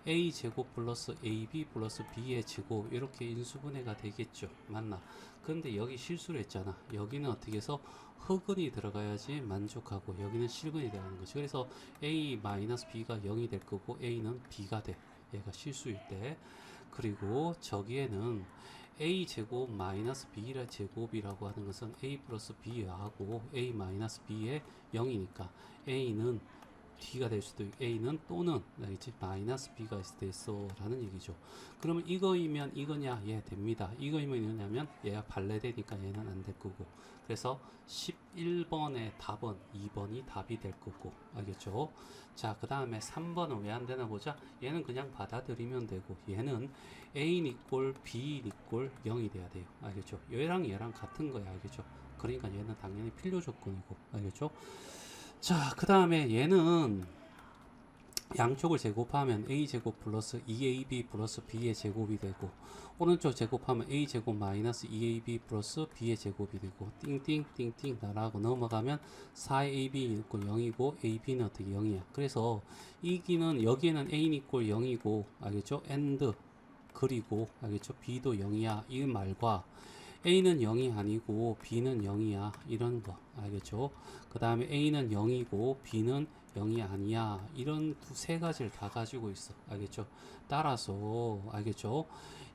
A 제곱 플러스 AB 플러스 B의 제곱 이렇게 인수분해가 되겠죠. 맞나? 근데 여기 실수를 했잖아. 여기는 어떻게 해서 흑은이 들어가야지 만족하고 여기는 실근이 들어가는 거죠. 그래서 A-B가 0이 될 거고 A는 B가 돼. 얘가 실수일 때. 그리고 저기에는 A 제곱 마이너스 B라 제곱이라고 하는 것은 A 플러스 B하고 A 마이너스 B의 0이니까 A는 D가 될 수도 있고 A는 또는 알겠지? 마이너스 B가 있을 때 있어 라는 얘기죠. 그러면 이거이면 이거냐? 예, 됩니다. 이거이면 이거냐면 얘가 발레되니까 얘는 안 될 거고, 그래서 11번의 답은 2번이 답이 될 거고, 알겠죠? 자, 그 다음에 3번은 왜 안 되나 보자. 얘는 그냥 받아들이면 되고, 얘는 A인 이꼴 B인 이꼴 0이 돼야 돼요. 알겠죠? 얘랑 같은 거야. 알겠죠? 그러니까 얘는 당연히 필요 조건이고, 알겠죠? 자, 그 다음에 얘는 양쪽을 제곱하면 a제곱 플러스 2ab 플러스 b의 제곱이 되고, 오른쪽 제곱하면 a제곱 마이너스 2ab 플러스 b의 제곱이 되고, 띵띵띵띵 나라고 넘어가면 4ab 있고 0이고 ab는 어떻게 0이야. 그래서 이기는 여기에는 a는 이꼴 0이고, 알겠죠? and 그리고 알겠죠? b도 0이야 이 말과 A는 0이 아니고 B는 0이야 이런 거 알겠죠? 그 다음에 A는 0이고 B는 0이 아니야 이런 세 가지를 다 가지고 있어. 알겠죠? 따라서 알겠죠?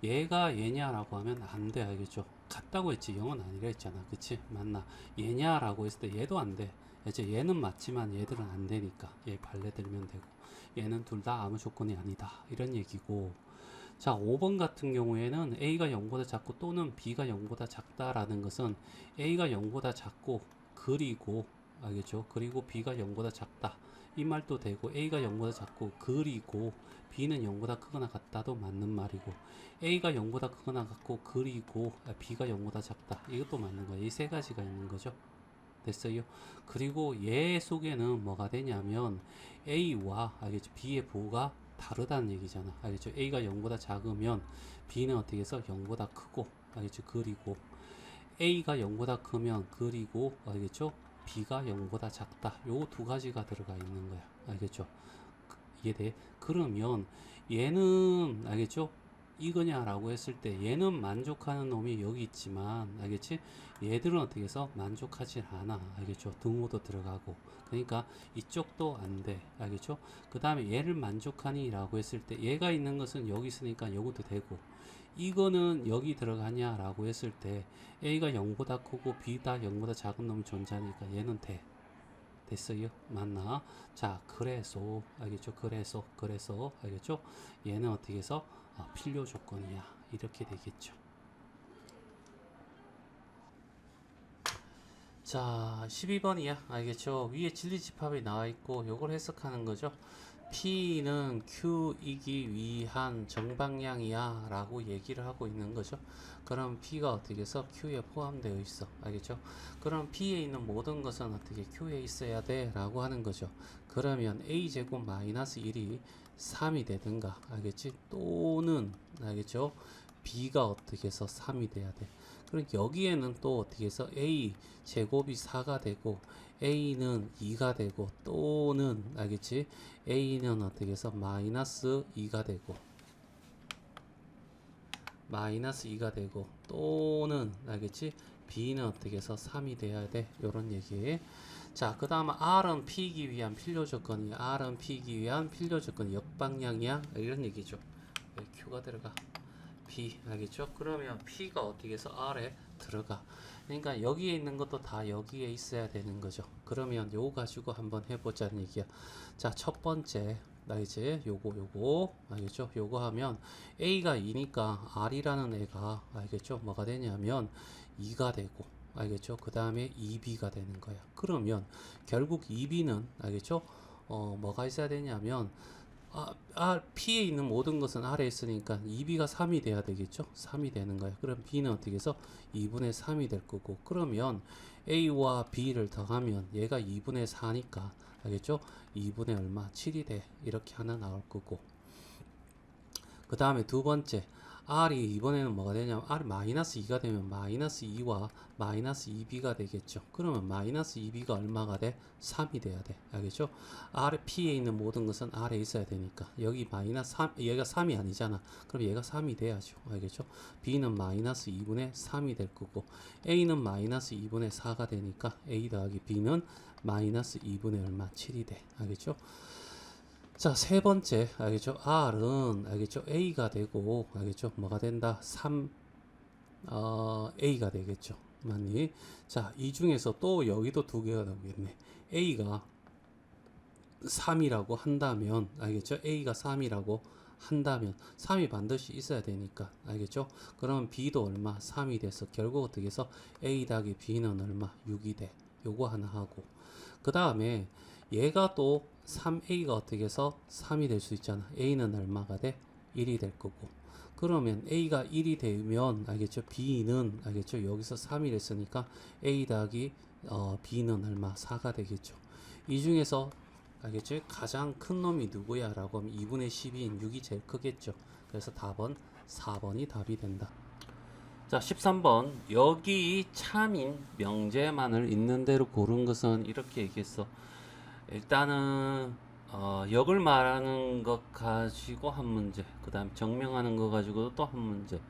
얘가 얘냐라고 하면 안 돼. 알겠죠? 같다고 했지 0은 아니라 했잖아. 그치? 맞나? 얘냐라고 했을 때 얘도 안 돼. 이제 얘는 맞지만 얘들은 안 되니까 얘 발레 들면 되고, 얘는 둘 다 아무 조건이 아니다 이런 얘기고. 자, 5번 같은 경우에는 A가 0보다 작고 또는 B가 0보다 작다라는 것은 A가 0보다 작고 그리고 알겠죠? 그리고 B가 0보다 작다 이 말도 되고, A가 0보다 작고 그리고 B는 0보다 크거나 같다도 맞는 말이고, A가 0보다 크거나 같고 그리고 B가 0보다 작다 이것도 맞는 거예요. 이 세 가지가 있는 거죠. 됐어요? 그리고 얘 속에는 뭐가 되냐면 A와 알겠죠? B의 부호가 다르다는 얘기잖아. 알겠죠? A가 0보다 작으면 B는 어떻게 해서 0보다 크고, 알겠죠? 그리고 A가 0보다 크면 그리고 알겠죠? B가 0보다 작다. 요 두 가지가 들어가 있는 거야. 알겠죠? 이해돼? 그러면 얘는 알겠죠? 이거냐라고 했을 때 얘는 만족하는 놈이 여기 있지만, 알겠지? 얘들은 어떻게 해서 만족하지 않아. 알겠죠? 등호도 들어가고. 그러니까 이쪽도 안 돼. 알겠죠? 그 다음에 얘를 만족하니 라고 했을 때 얘가 있는 것은 여기 있으니까 여기도 되고, 이거는 여기 들어가냐라고 했을 때 A가 0보다 크고 B가 0보다 작은 놈이 존재하니까 얘는 돼. 됐어요? 맞나? 자, 그래서 알겠죠? 그래서 알겠죠? 얘는 어떻게 해서 필요 조건이야 이렇게 되겠죠. 자, 12번이야. 알겠죠? 위에 진리집합이 나와 있고 요걸 해석하는 거죠. P는 Q이기 위한 정방향이야 라고 얘기를 하고 있는 거죠. 그럼 P가 어떻게 해서 Q에 포함되어 있어. 알겠죠? 그럼 P에 있는 모든 것은 어떻게 Q에 있어야 돼 라고 하는 거죠. 그러면 A제곱 마이너스 1이 3이 되든가, 알겠지? 또는 알겠죠? B가 어떻게 해서 3이 돼야 돼. 그럼 여기에는 또 어떻게 해서 A 제곱이 4가 되고 A는 2가 되고, 또는 알겠지? A는 어떻게 해서 마이너스 2가 되고, 또는 알겠지? B는 어떻게 해서 3이 돼야 돼. 요런 얘기. 자, 그 다음 R은 P이기 위한 필요 조건이, R은 P이기 위한 필요 조건이 역방향이야 이런 얘기죠. 여기 Q가 들어가. P 알겠죠? 그러면 P가 어떻게 해서 R에 들어가. 그러니까 여기에 있는 것도 다 여기에 있어야 되는 거죠. 그러면 요거 가지고 한번 해보자는 얘기야. 자, 첫 번째 나 이제 요거 알겠죠? 요거 하면 A가 2니까 R이라는 애가 알겠죠? 뭐가 되냐면 2가 되고, 알겠죠? 그 다음에 2B가 되는 거야. 그러면 결국 2B는 알겠죠? 뭐가 있어야 되냐면 P에 있는 모든 것은 R에 있으니까 2B가 3이 돼야 되겠죠? 3이 되는 거야. 그럼 B는 어떻게 해서 2분의 3이 될 거고, 그러면 A와 B를 더하면 얘가 2분의 4니까 알겠죠? 2분의 얼마? 7이 돼. 이렇게 하나 나올 거고, 그 다음에 두 번째 R이 이번에는 뭐가 되냐면 R 마이너스 2가 되면 마이너스 2와 마이너스 2B가 되겠죠. 그러면 마이너스 2B가 얼마가 돼? 3이 돼야 돼. 알겠죠? R, P에 있는 모든 것은 R에 있어야 되니까 여기 마이너스 3, 얘가 3이 아니잖아. 그럼 얘가 3이 돼야죠. 알겠죠? B는 마이너스 2분의 3이 될 거고, A는 마이너스 2분의 4가 되니까 A 더하기 B는 마이너스 2분의 얼마? 7이 돼. 알겠죠? 자, 세 번째, 알겠죠? R은, 알겠죠? A가 되고, 알겠죠? 뭐가 된다? A가 되겠죠. 맞니? 자, 이 중에서 또 여기도 두 개가 나오겠네. A가 3이라고 한다면 알겠죠? A가 3이라고 한다면 3이 반드시 있어야 되니까 알겠죠? 그러면 B도 얼마? 3이 돼서 결국 어떻게 해서 A 더하기 B는 얼마? 6이 돼. 요거 하나 하고 그 다음에 얘가 또 3A가 어떻게 해서 3이 될 수 있잖아. A는 얼마가 돼? 1이 될 거고 그러면 A가 1이 되면 알겠죠? B는 알겠죠? 여기서 3이 됐으니까 A 더하기 B는 얼마? 4가 되겠죠. 이 중에서 알겠죠? 가장 큰 놈이 누구야? 라고 하면 2분의 12인 6이 제일 크겠죠. 그래서 답은 4번이 답이 된다. 자, 13번. 여기 참인 명제만을 있는 대로 고른 것은 이렇게 얘기했어. 일단은 역을 말하는 것 가지고 한 문제, 그 다음 정명하는 거 가지고도 또 한 문제.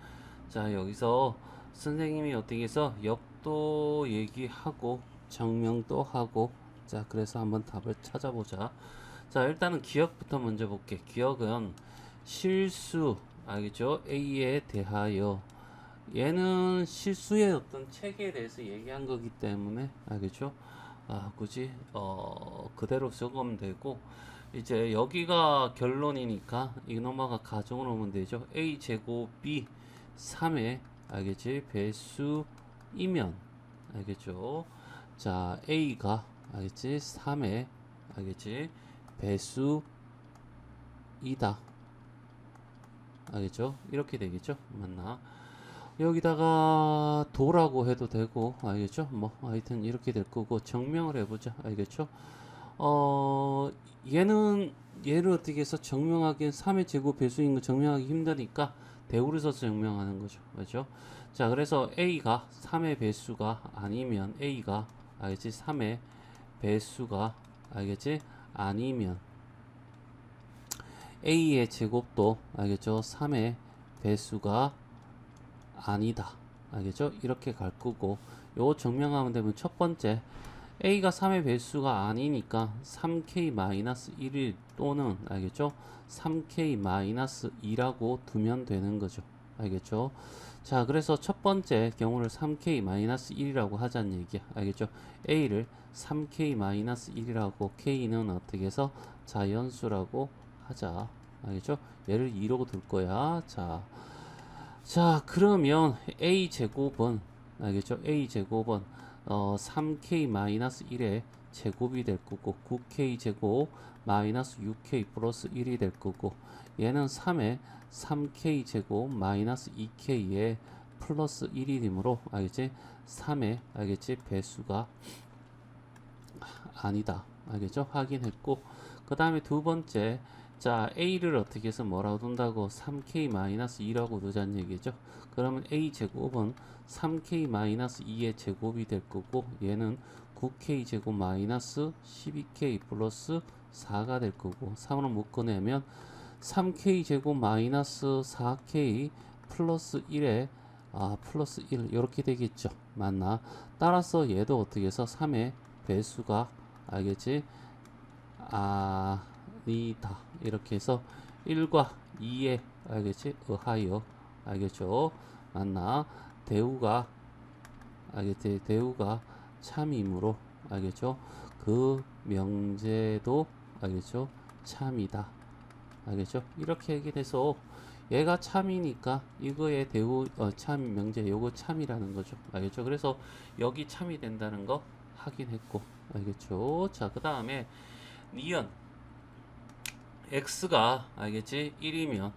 자, 여기서 선생님이 어떻게 해서 역도 얘기하고 정명도 하고, 자, 그래서 한번 답을 찾아보자. 자, 일단은 기억부터 먼저 볼게. 기억은 실수, 알겠죠? A에 대하여. 얘는 실수의 어떤 체계에 대해서 얘기한 거기 때문에, 알겠죠? 굳이 그대로 적으면 되고 이제 여기가 결론이니까 이놈아가 가정으로 오면 되죠. A 제곱이 3의 알겠지? 배수이면 알겠죠? 자, A가 알겠지? 3의 알겠지? 배수이다. 알겠죠? 이렇게 되겠죠? 맞나? 여기다가 도라고 해도 되고 알겠죠? 뭐 하여튼 이렇게 될 거고 정명을 해보자. 알겠죠? 얘를 어떻게 해서 정명하기엔 3의 제곱 배수인 거 정명하기 힘드니까 대우를 써서 정명하는 거죠. 그렇죠? 자, 그래서 A가 3의 배수가 아니면 A가 알겠지? 3의 배수가 알겠지? 아니면 A의 제곱도 알겠죠? 3의 배수가 아니다. 알겠죠? 이렇게 갈 거고 요거 정명하면 되면 첫 번째 A가 3의 배수가 아니니까 3K-1일 또는 알겠죠? 3K-2라고 두면 되는 거죠. 알겠죠? 자, 그래서 첫 번째 경우를 3K-1이라고 하자는 얘기야. 알겠죠? A를 3K-1이라고 K는 어떻게 해서 자연수라고 하자. 알겠죠? 얘를 2로 둘 거야. 자, 그러면 A 제곱은 알겠죠? A 제곱은 3K-1의 제곱이 될 거고 9K 제곱 마이너스 6K 플러스 1이 될 거고 얘는 3에 3K 제곱 마이너스 2K에 플러스 1이 되므로 알겠지? 3에 알겠지? 배수가 아니다. 알겠죠? 확인했고 그 다음에 두 번째 자, A를 어떻게 해서 뭐라고 둔다고? 3K-2라고 두자는 얘기죠. 그러면 A 제곱은 3K-2의 제곱이 될 거고 얘는 9K 제곱 마이너스 12K 플러스 4가 될 거고 3으로 묶어내면 3K 제곱 마이너스 4K 플러스 1에 플러스 1 이렇게 되겠죠. 맞나? 따라서 얘도 어떻게 해서 3의 배수가 알겠지? 아니다. 이렇게 해서 1과 2에 알겠지? 의하여 알겠죠? 맞나? 대우가 알겠지? 대우가 참이므로 알겠죠? 그 명제도 알겠죠? 참이다. 알겠죠? 이렇게 얘기해서 얘가 참이니까 이거의 대우 참 명제 요거 참이라는 거죠. 알겠죠? 그래서 여기 참이 된다는 거 확인했고 알겠죠? 자, 그 다음에 니은 x가 알겠지? 1이면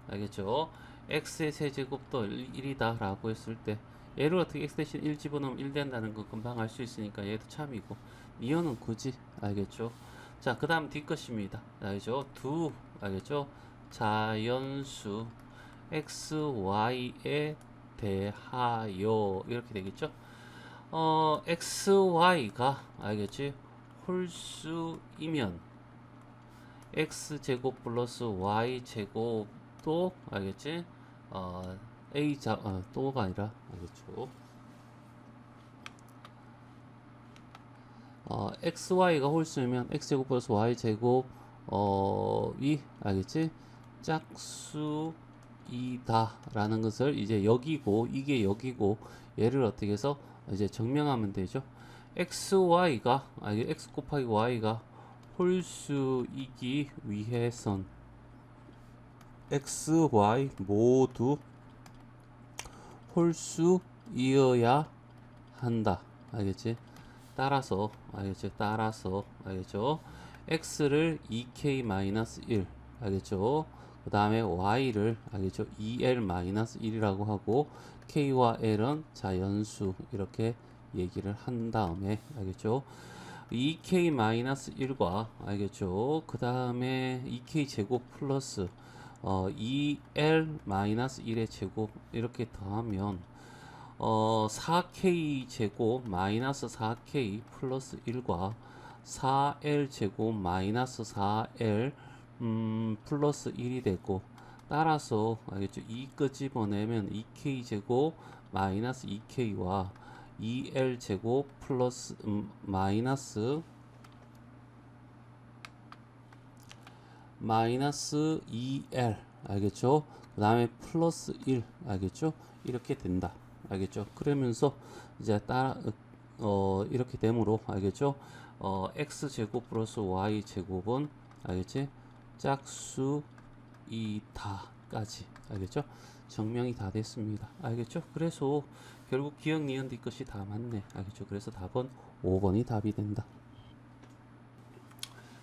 알겠죠? x의 세제곱도 1이다 라고 했을 때 얘를 어떻게 x 대신 1 집어넣으면 1 된다는 거 금방 알 수 있으니까 얘도 참이고 니은은 굳이 알겠죠? 자, 그 다음 뒷것입니다. 알겠죠? 두 알겠죠? 자연수 xy에 대하여 이렇게 되겠죠? xy가 알겠지? 홀수이면 x제곱 플러스 y제곱도 알겠지? 또가 아니라 알겠죠? xy가 홀수이면 x제곱 플러스 y제곱 이 알겠지? 짝수이다 라는 것을 이제 여기고 이게 여기고 얘를 어떻게 해서 이제 증명하면 되죠. xy가 x 곱하기 y가 홀수이기 위해선 x, y 모두 홀수이어야 한다. 알겠지? 따라서 알겠죠? 따라서 알겠죠? x를 2k-1 알겠죠? 그 다음에 y를 알겠죠? 2l-1이라고 하고 k와 l은 자연수 이렇게 얘기를 한 다음에 알겠죠? 2k-1과 알겠죠? 그 다음에 2k 제곱 플러스 2l-1의 제곱 이렇게 더하면 4k 제곱 마이너스 4k 플러스 1과 4l 제곱 마이너스 4l 플러스 1이 되고 따라서 알겠죠? 이 끄집어내면 2k 제곱 마이너스 2k와 2l 제곱 플러스 마이너스 2l 알겠죠? 그 다음에 플러스 1 알겠죠? 이렇게 된다. 알겠죠? 그러면서 이제 이렇게 되므로 알겠죠? x 제곱 플러스 y 제곱은 알겠지? 짝수이다까지 알겠죠? 증명이 다 됐습니다. 알겠죠? 그래서 결국 기억 니은 뒤 것이 다 맞네. 알겠죠? 그래서 답은 5번이 답이 된다.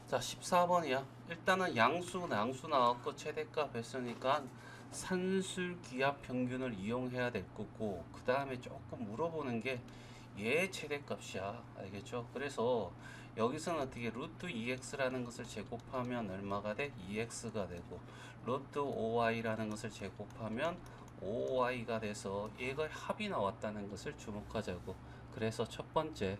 자, 14번이야. 일단은 양수 나왔고 최대값 했으니까 산술 기압 평균을 이용해야 될 거고, 그 다음에 조금 물어보는 게 얘 최대값이야. 알겠죠? 그래서 여기서는 어떻게 루트 2x라는 것을 제곱하면 얼마가 돼? 2x가 되고, 루트 5y라는 것을 제곱하면 5y가 돼서 얘가 합이 나왔다는 것을 주목하자고. 그래서 첫 번째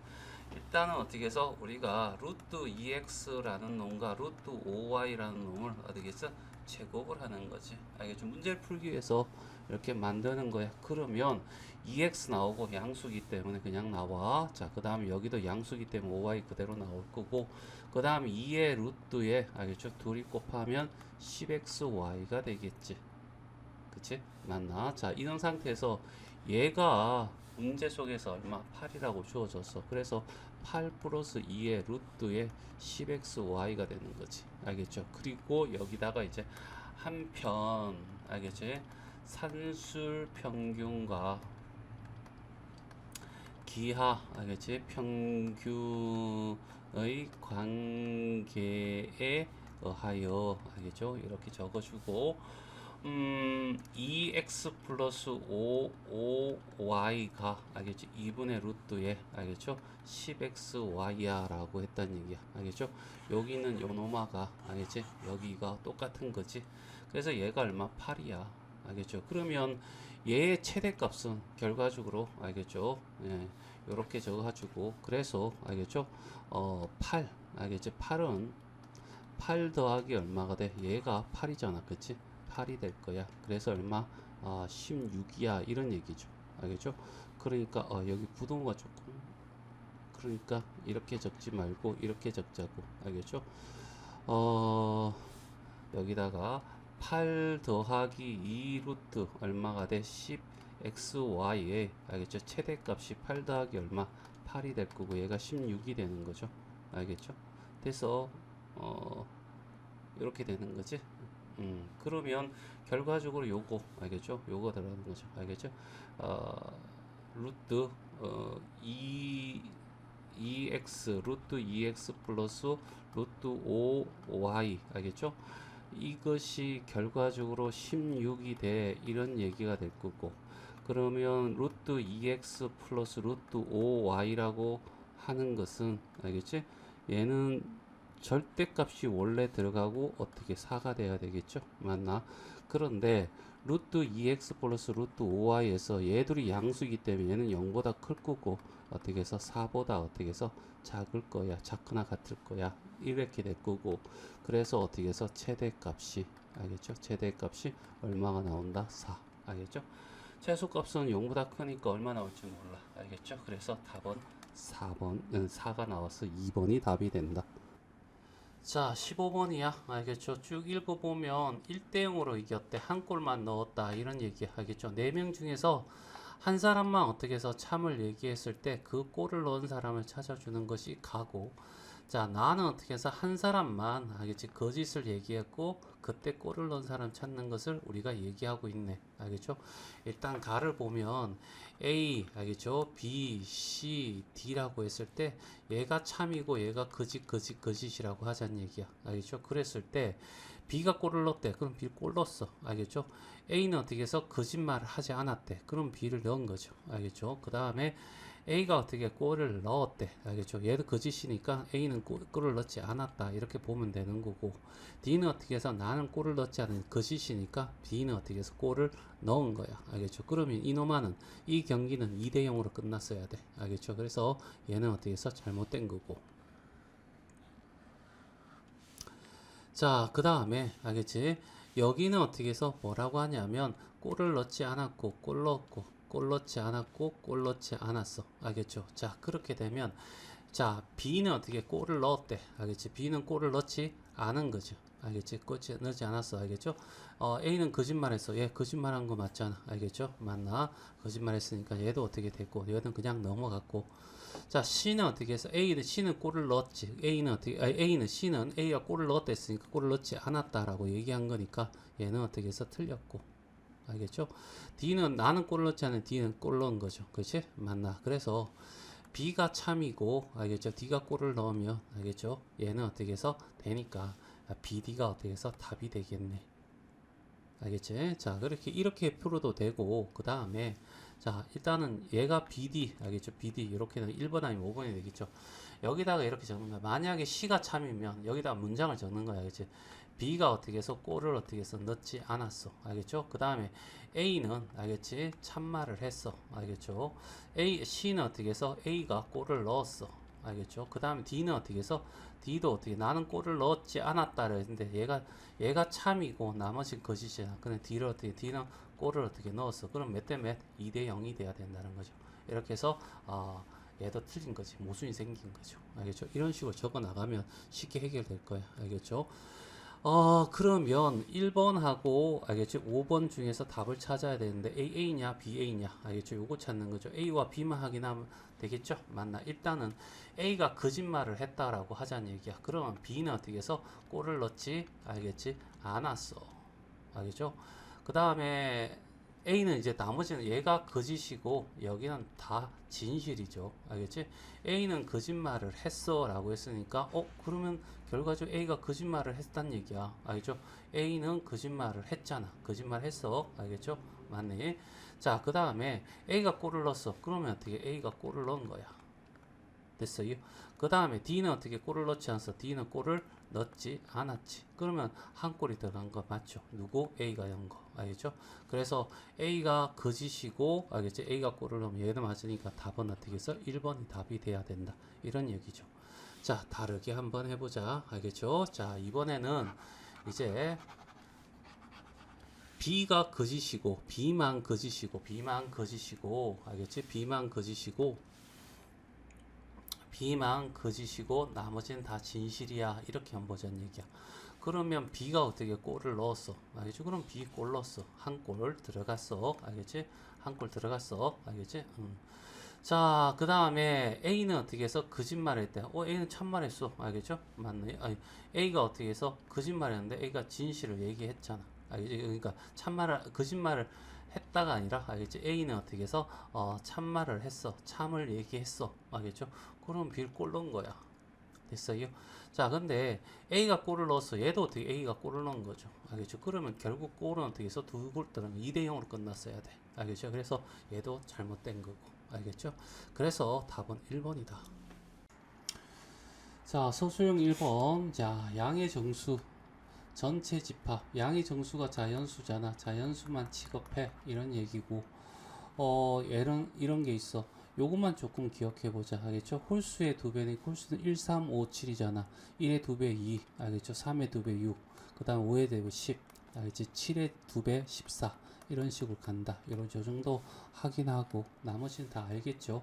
일단은 어떻게 해서 우리가 루트 2x라는 놈과 루트 5y라는 놈을 어떻게 해서 제곱을 하는 거지. 알겠죠? 문제를 풀기 위해서 이렇게 만드는 거야. 그러면 2x 나오고 양수기 때문에 그냥 나와. 자, 그 다음에 여기도 양수기 때문에 5y 그대로 나올 거고, 그 다음에 2의 루트에 알겠죠? 둘이 곱하면 10xy가 되겠지. 그치? 맞나? 자, 이런 상태에서 얘가 문제 속에서 얼마? 8이라고 주어졌어. 그래서 8 플러스 2의 루트에 10xy가 되는 거지. 알겠죠? 그리고 여기다가 이제 한편 알겠지? 산술 평균과 기하 알겠지? 평균의 관계에 의하여 알겠죠? 이렇게 적어주고 2x 플러스 5y가 알겠죠? 2분의 루트에 알겠죠? 10xy야 라고 했단 얘기야. 알겠죠? 여기는 요 노마가 알겠지? 여기가 똑같은 거지. 그래서 얘가 얼마? 8이야. 알겠죠? 그러면 얘의 최대값은 결과적으로 알겠죠? 예, 요렇게 적어가지고 그래서 알겠죠? 8 알겠죠? 8은 8 더하기 얼마가 돼? 얘가 8이잖아. 그치? 8이 될 거야. 그래서 얼마? 16이야. 이런 얘기죠. 알겠죠? 그러니까 여기 부동가 조금 그러니까 이렇게 적지 말고 이렇게 적자고. 알겠죠? 여기다가 8 더하기 2 루트 얼마가 돼? 10xy에 알겠죠? 최대값이 8 더하기 얼마? 8이 될 거고 얘가 16이 되는 거죠. 알겠죠? 그래서 이렇게 되는 거지. 그러면 결과적으로 요거 알겠죠? 요거 들어가는 거죠. 알겠죠? 루트 2x 루트 2x 플러스 루트 5y 알겠죠? 이것이 결과적으로 16이 돼 이런 얘기가 될 거고, 그러면 루트 2x 플러스 루트 5y라고 하는 것은 알겠지? 얘는 절대값이 원래 들어가고 어떻게 4가 돼야 되겠죠? 맞나? 그런데 루트 2x 플러스 루트 5y에서 얘들이 양수이기 때문에 얘는 0보다 클 거고 어떻게 해서 4보다 어떻게 해서 작을 거야. 작거나 같을 거야. 이렇게 될 거고, 그래서 어떻게 해서 최대값이 알겠죠? 최대값이 얼마가 나온다? 4. 알겠죠? 최소값은 0보다 크니까 얼마 나올지 몰라. 알겠죠? 그래서 답은 4번, 4가 나와서 2번이 답이 된다. 자, 15번이야. 알겠죠? 쭉 읽어보면 1대0으로 이겼대. 한 골만 넣었다. 이런 얘기 하겠죠. 4명 중에서 한 사람만 어떻게 해서 참을 얘기했을 때 그 골을 넣은 사람을 찾아주는 것이 가고, 자, 나는 어떻게 해서 한 사람만, 알겠지? 거짓을 얘기했고, 그때 꼴을 넣은 사람 찾는 것을 우리가 얘기하고 있네. 알겠죠? 일단 가를 보면, A, 알겠죠? B, C, D라고 했을 때, 얘가 참이고, 얘가 거짓이라고 하자는 얘기야. 알겠죠? 그랬을 때, B가 꼴을 넣었대. 그럼 B 꼴 넣었어. 알겠죠? A는 어떻게 해서 거짓말을 하지 않았대. 그럼 B를 넣은 거죠. 알겠죠? 그 다음에, A가 어떻게 골을 넣었대. 알겠죠? 얘도 거짓이니까 A는 골을 넣지 않았다. 이렇게 보면 되는 거고, D는 어떻게 해서 나는 골을 넣지 않은 거짓이니까 B는 어떻게 해서 골을 넣은 거야. 알겠죠? 그러면 이놈아는 이 경기는 2대 0으로 끝났어야 돼. 알겠죠? 그래서 얘는 어떻게 해서 잘못된 거고. 자, 그 다음에 알겠지? 여기는 어떻게 해서 뭐라고 하냐면 골을 넣지 않았고 골 넣었고 골 넣지 않았고 골 넣지 않았어. 알겠죠? 자, 그렇게 되면 자, B는 어떻게 골을 넣었대. 알겠지? B는 골을 넣지 않은 거죠. 알겠지? 넣지 않았어. 알겠죠? A는 거짓말했어. 얘 거짓말한 거 맞잖아. 알겠죠? 맞나? 거짓말했으니까 얘도 어떻게 됐고 얘는 그냥 넘어갔고. 자, C는 어떻게 해서 C는 골을 넣었지. A는 C는 A가 골을 넣었다 했으니까 골을 넣지 않았다라고 얘기한 거니까 얘는 어떻게 해서 틀렸고. 알겠죠? D는 나는 골을 넣지 않은 D는 골 넣은 거죠. 그렇지? 맞나? 그래서 B가 참이고, 알겠죠? D가 골을 넣으면, 알겠죠? 얘는 어떻게 해서 되니까 BD가 어떻게 해서 답이 되겠네. 알겠지? 자, 이렇게 풀어도 되고, 그 다음에, 자, 일단은 얘가 BD, 알겠죠? BD, 이렇게는 1번 아니면 5번이 되겠죠? 여기다가 이렇게 적는 거야. 만약에 C가 참이면, 여기다가 문장을 적는 거야. 알겠지? B가 어떻게 해서 골을 어떻게 해서 넣지 않았어. 알겠죠? 그 다음에 A는, 알겠지? 참말을 했어. 알겠죠? C는 어떻게 해서 A가 골을 넣었어. 알겠죠? 그 다음에 D는 어떻게 해서 D도 어떻게 나는 골을 넣지 않았다 그랬는데 얘가 참이고 나머지 거짓이야. 근데 D는 골을 어떻게 넣었어. 그럼 몇 대 몇? 2대 0이 돼야 된다는 거죠. 이렇게 해서 얘도 틀린 거지. 모순이 생긴 거죠. 알겠죠? 이런 식으로 적어 나가면 쉽게 해결될 거야. 알겠죠? 그러면 1번하고 알겠죠? 5번 중에서 답을 찾아야 되는데 A냐 BA냐 알겠죠? 요거 찾는 거죠. A와 B만 확인하면 되겠죠? 맞나? 일단은 A가 거짓말을 했다라고 하자는 얘기야. 그러면 B는 어떻게 해서 골을 넣지 알겠지? 않았어. 알겠죠? 그 다음에 A는 이제 나머지는 얘가 거짓이고 여기는 다 진실이죠. 알겠지? A는 거짓말을 했어 라고 했으니까 그러면 결과적으로 A가 거짓말을 했단 얘기야. 알겠죠? A는 거짓말을 했잖아. 거짓말 했어. 알겠죠? 맞네. 자, 그 다음에 A가 골을 넣었어. 그러면 어떻게 A가 골을 넣은 거야. 됐어요? 그 다음에 D는 어떻게 골을 넣지 않았어? D는 골을 넣지 않았지. 그러면 한 골이 들어간 거 맞죠? 누구? A가 연 거. 알겠죠? 그래서 A가 거짓이고, 알겠죠? A가 골을 넣으면 얘도 맞으니까 답은 어떻게 해서 1번이 답이 돼야 된다. 이런 얘기죠. 자, 다르게 한번 해보자. 알겠죠? 자, 이번에는 이제 B가 거짓이고, B만 거짓이고, 알겠지? B만 거짓이고 나머지는 다 진실이야. 이렇게 한번 보자는 얘기야. 그러면 B가 어떻게 골을 넣었어. 알겠지? 그럼 B 골 넣었어. 한 골 들어갔어. 알겠지? 한 골 들어갔어. 알겠지? 자, 그 다음에 A는 어떻게 해서 거짓말했대. A는 참말했어. 알겠죠? 맞네. 아니, A가 어떻게 해서 거짓말했는데 A가 진실을 얘기했잖아. 알겠지? 그러니까 거짓말을 했다가 아니라, 알겠지? A는 어떻게 해서 참말을 했어. 참을 얘기했어. 알겠죠? 그럼 B를 골 넣은 거야. 됐어요? 자, 근데 A가 골을 넣었어. 얘도 어떻게 A가 골을 넣은 거죠. 알겠죠? 그러면 결국 골은 어떻게 해서 두 골 들어가면 2대 0으로 끝났어야 돼. 알겠죠? 그래서 얘도 잘못된 거고. 알겠죠? 그래서 답은 1번이다. 자, 서술형 1번. 자, 양의 정수. 전체 집합. 양의 정수가 자연수잖아. 자연수만 취급해. 이런 얘기고. 이런 게 있어. 요것만 조금 기억해 보자. 알겠죠? 홀수의 2배니 홀수는 1, 3, 5, 7이잖아. 1의 2배 2. 알겠죠? 3의 2배 6. 그 다음 5의 2배 10. 알겠지? 7의 2배 14. 이런 식으로 간다. 요 정도 확인하고 나머지는 다 알겠죠?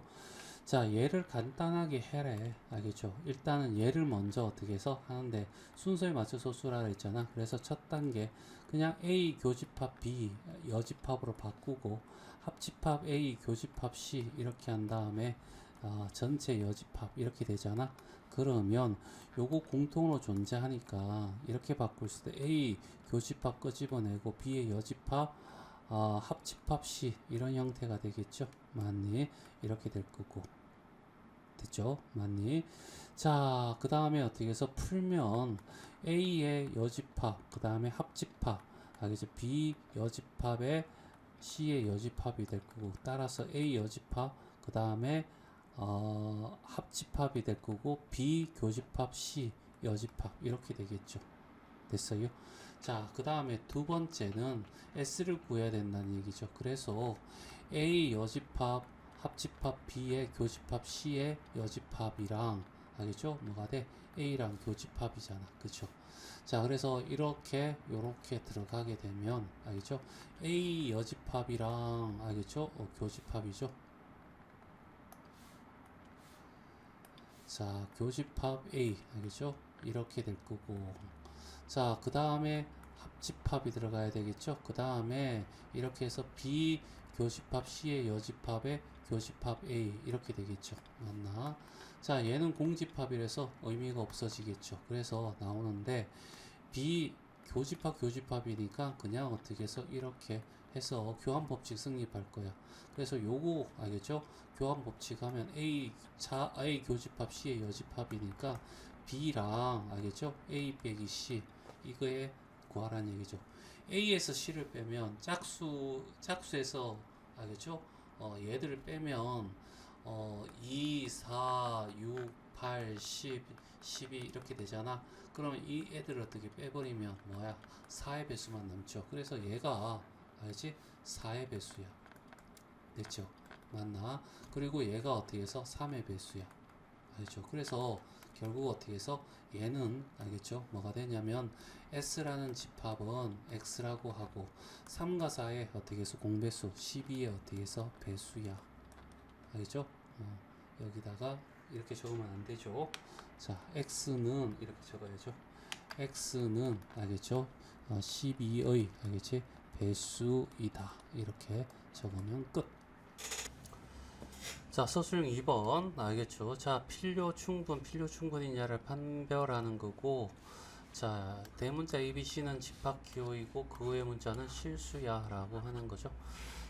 자, 얘를 간단하게 해래. 알겠죠? 일단은 얘를 먼저 어떻게 해서 하는데 순서에 맞춰서 수라 했잖아. 그래서 첫 단계 그냥 A 교집합 B 여집합으로 바꾸고 합집합 A 교집합 C 이렇게 한 다음에 전체 여집합 이렇게 되잖아. 그러면 요거 공통으로 존재하니까 이렇게 바꿀 수도 A 교집합 끄집어내고 B의 여집합 합집합 C 이런 형태가 되겠죠. 맞니? 이렇게 될 거고. 됐죠? 맞니? 자, 그 다음에 어떻게 해서 풀면 A의 여집합, 그 다음에 합집합, 알겠죠? B 여집합에 C의 여집합이 될 거고, 따라서 A 여집합, 그 다음에 합집합이 될 거고, B 교집합, C 여집합 이렇게 되겠죠. 됐어요? 자, 그 다음에 두 번째는 S를 구해야 된다는 얘기죠. 그래서 A 여집합, 합집합 B의 교집합 C의 여집합이랑 알겠죠? 뭐가 돼? A랑 교집합이잖아. 그쵸? 자, 그래서 요렇게 들어가게 되면 알겠죠? A 여집합이랑 알겠죠? 교집합이죠. 자, 교집합 A 알겠죠? 이렇게 될 거고. 자, 그 다음에 합집합이 들어가야 되겠죠? 그 다음에 이렇게 해서 B 교집합 C의 여집합에 교집합 A 이렇게 되겠죠? 맞나? 자, 얘는 공집합이라서 의미가 없어지겠죠? 그래서 나오는데 B 교집합이니까 그냥 어떻게 해서 이렇게 해서 교환 법칙 성립할 거야. 그래서 요거 알겠죠? 교환 법칙 하면 A 교집합 C의 여집합이니까 B랑 알겠죠? A 빼기 C 이거에 구하라는 얘기죠. A에서 C를 빼면 짝수에서 알겠죠? 얘들을 빼면 2, 4, 6, 8, 10, 12 이렇게 되잖아. 그러면 이 애들을 어떻게 빼버리면 뭐야? 4의 배수만 남죠. 그래서 얘가 알지? 4의 배수야. 됐죠? 맞나? 그리고 얘가 어떻게 해서 3의 배수야. 알죠? 그래서 결국 어떻게 해서 얘는 알겠죠? 뭐가 되냐면 S라는 집합은 X라고 하고 3과 4의 어떻게 해서 공배수 12의 어떻게 해서 배수야. 알겠죠? 여기다가 이렇게 적으면 안 되죠. 자, X는 이렇게 적어야죠. X는 알겠죠? 12의 알겠지? 배수이다. 이렇게 적으면 끝. 자, 서술형 2번 알겠죠? 자, 필요 충분이냐를 판별하는 거고, 자, 대문자 ABC는 집합 기호이고 그 외의 문자는 실수야 라고 하는 거죠.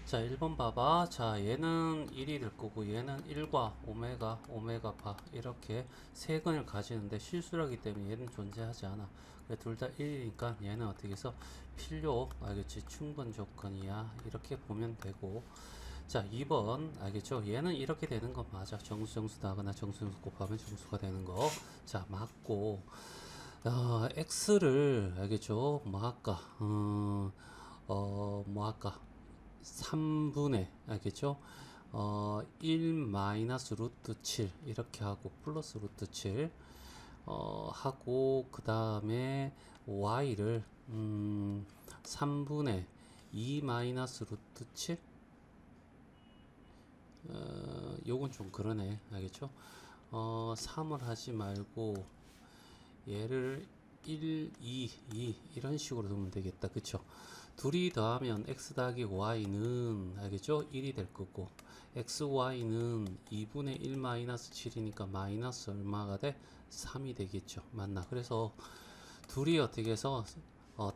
자, 1번 봐봐. 자, 얘는 1이 될 거고 얘는 1과 오메가 바 이렇게 세 근을 가지는데 실수라기 때문에 얘는 존재하지 않아. 둘 다 1이니까 얘는 어떻게 해서 필요 알겠지? 충분 조건이야. 이렇게 보면 되고. 자, 2번 알겠죠? 얘는 이렇게 되는 거 맞아. 정수 나거나 정수 곱하면 정수가 되는 거. 자, 맞고 x를 알겠죠? 뭐 할까? 뭐 할까? 3분의 알겠죠? 1 마이너스 루트 7 이렇게 하고 플러스 루트 7 하고 그 다음에 y를 3분의 2 마이너스 루트 7 요건 좀 그러네. 알겠죠? 3을 하지 말고 얘를 1, 2 이런 식으로 두면 되겠다. 그쵸? 둘이 더하면 x 더하기 y는 알겠죠? 1이 될 거고 xy는 2분의 1 마이너스 7이니까 마이너스 얼마가 돼? 3이 되겠죠. 맞나? 그래서 둘이 어떻게 해서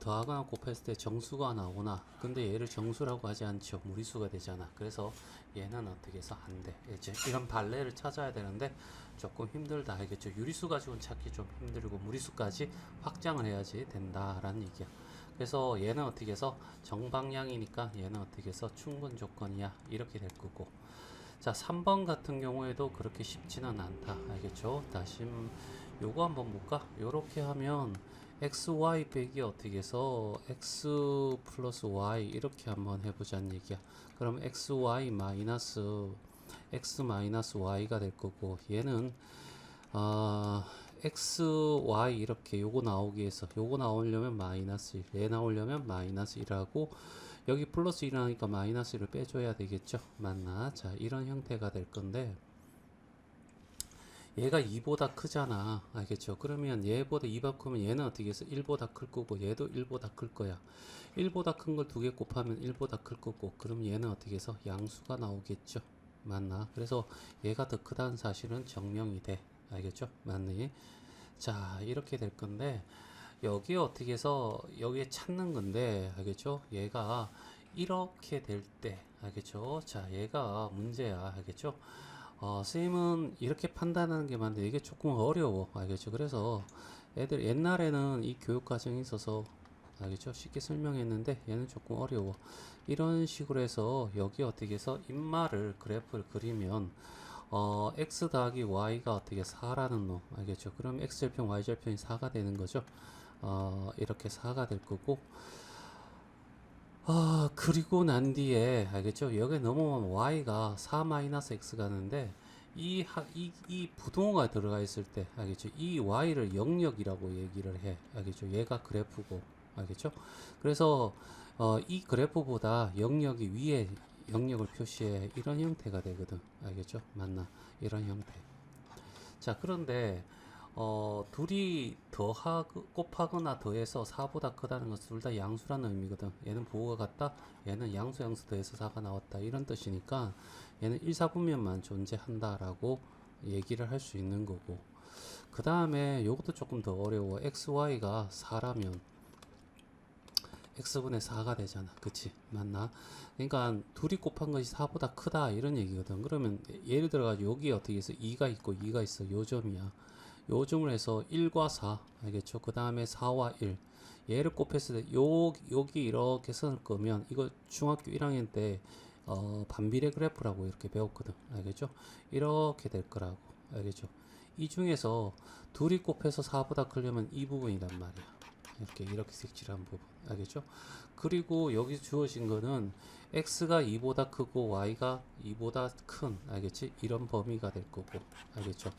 더하거나 곱했을 때 정수가 나오나 근데 얘를 정수라고 하지 않죠. 무리수가 되잖아. 그래서 얘는 어떻게 해서 안 돼. 이제 이런 발레를 찾아야 되는데 조금 힘들다 알겠죠. 유리수 가지고는 찾기 좀 힘들고 무리수까지 확장을 해야지 된다라는 얘기야. 그래서 얘는 어떻게 해서 정방향이니까 얘는 어떻게 해서 충분 조건이야 이렇게 될 거고. 자, 3번 같은 경우에도 그렇게 쉽지는 않다 알겠죠. 다시 요거 한번 볼까. 요렇게 하면 xy 빼기 어떻게 해서 x 플러스 y 이렇게 한번 해보자는 얘기야. 그럼 xy 마이너스 x 마이너스 y가 될 거고 얘는 xy 이렇게 요거 나오기 위해서 요거 나오려면 마이너스 1, 얘 나오려면 마이너스 1하고 여기 플러스 1 하니까 마이너스 1을 빼줘야 되겠죠. 맞나? 자, 이런 형태가 될 건데 얘가 2보다 크잖아. 알겠죠? 그러면 얘보다 2보다 크면 얘는 어떻게 해서 1보다 클 거고 얘도 1보다 클 거야. 1보다 큰 걸 두 개 곱하면 1보다 클 거고 그럼 얘는 어떻게 해서 양수가 나오겠죠. 맞나? 그래서 얘가 더 크다는 사실은 증명이 돼. 알겠죠? 맞니? 자, 이렇게 될 건데 여기 어떻게 해서 여기에 찾는 건데 알겠죠? 얘가 이렇게 될 때 알겠죠? 자, 얘가 문제야. 알겠죠? 선생님은 이렇게 판단하는 게 맞는데 이게 조금 어려워. 알겠죠? 그래서 애들 옛날에는 이 교육 과정이 있어서 알겠죠? 쉽게 설명했는데 얘는 조금 어려워. 이런 식으로 해서 여기 어떻게 해서 인마를 그래프를 그리면 x 더하기 y가 어떻게 4라는 놈 알겠죠? 그럼 x절편 y절편이 4가 되는 거죠. 이렇게 4가 될 거고 그리고 난 뒤에 알겠죠? 여기 넘어오면 y가 4-x 가는데 이 부동호가 들어가 있을 때 알겠죠? 이 y를 영역이라고 얘기를 해. 알겠죠? 얘가 그래프고 알겠죠? 그래서 이 그래프보다 영역이 위에 영역을 표시해. 이런 형태가 되거든. 알겠죠? 맞나? 이런 형태. 자, 그런데 둘이 곱하거나 더해서 4보다 크다는 것은 둘 다 양수라는 의미거든. 얘는 부호가 같다, 얘는 양수 더해서 4가 나왔다. 이런 뜻이니까 얘는 일사분면만 존재한다라고 얘기를 할 수 있는 거고. 그 다음에 요것도 조금 더 어려워. xy가 4라면 x분의 4가 되잖아. 그치? 맞나? 그러니까 둘이 곱한 것이 4보다 크다 이런 얘기거든. 그러면 예를 들어 여기 어떻게 해서 2가 있고 2가 있어. 요 점이야. 요점을 해서 1과 4 알겠죠? 그 다음에 4와 1 얘를 곱했을 때 여기 이렇게 선을 끄면 이거 중학교 1학년 때 반비례 그래프라고 이렇게 배웠거든. 알겠죠? 이렇게 될 거라고. 알겠죠? 이 중에서 둘이 곱해서 4보다 크려면 이 부분이란 말이야. 이렇게 색칠한 부분. 알겠죠? 그리고 여기 주어진 거는 x가 2보다 크고 y가 2보다 큰, 알겠지? 이런 범위가 될 거고. 알겠죠?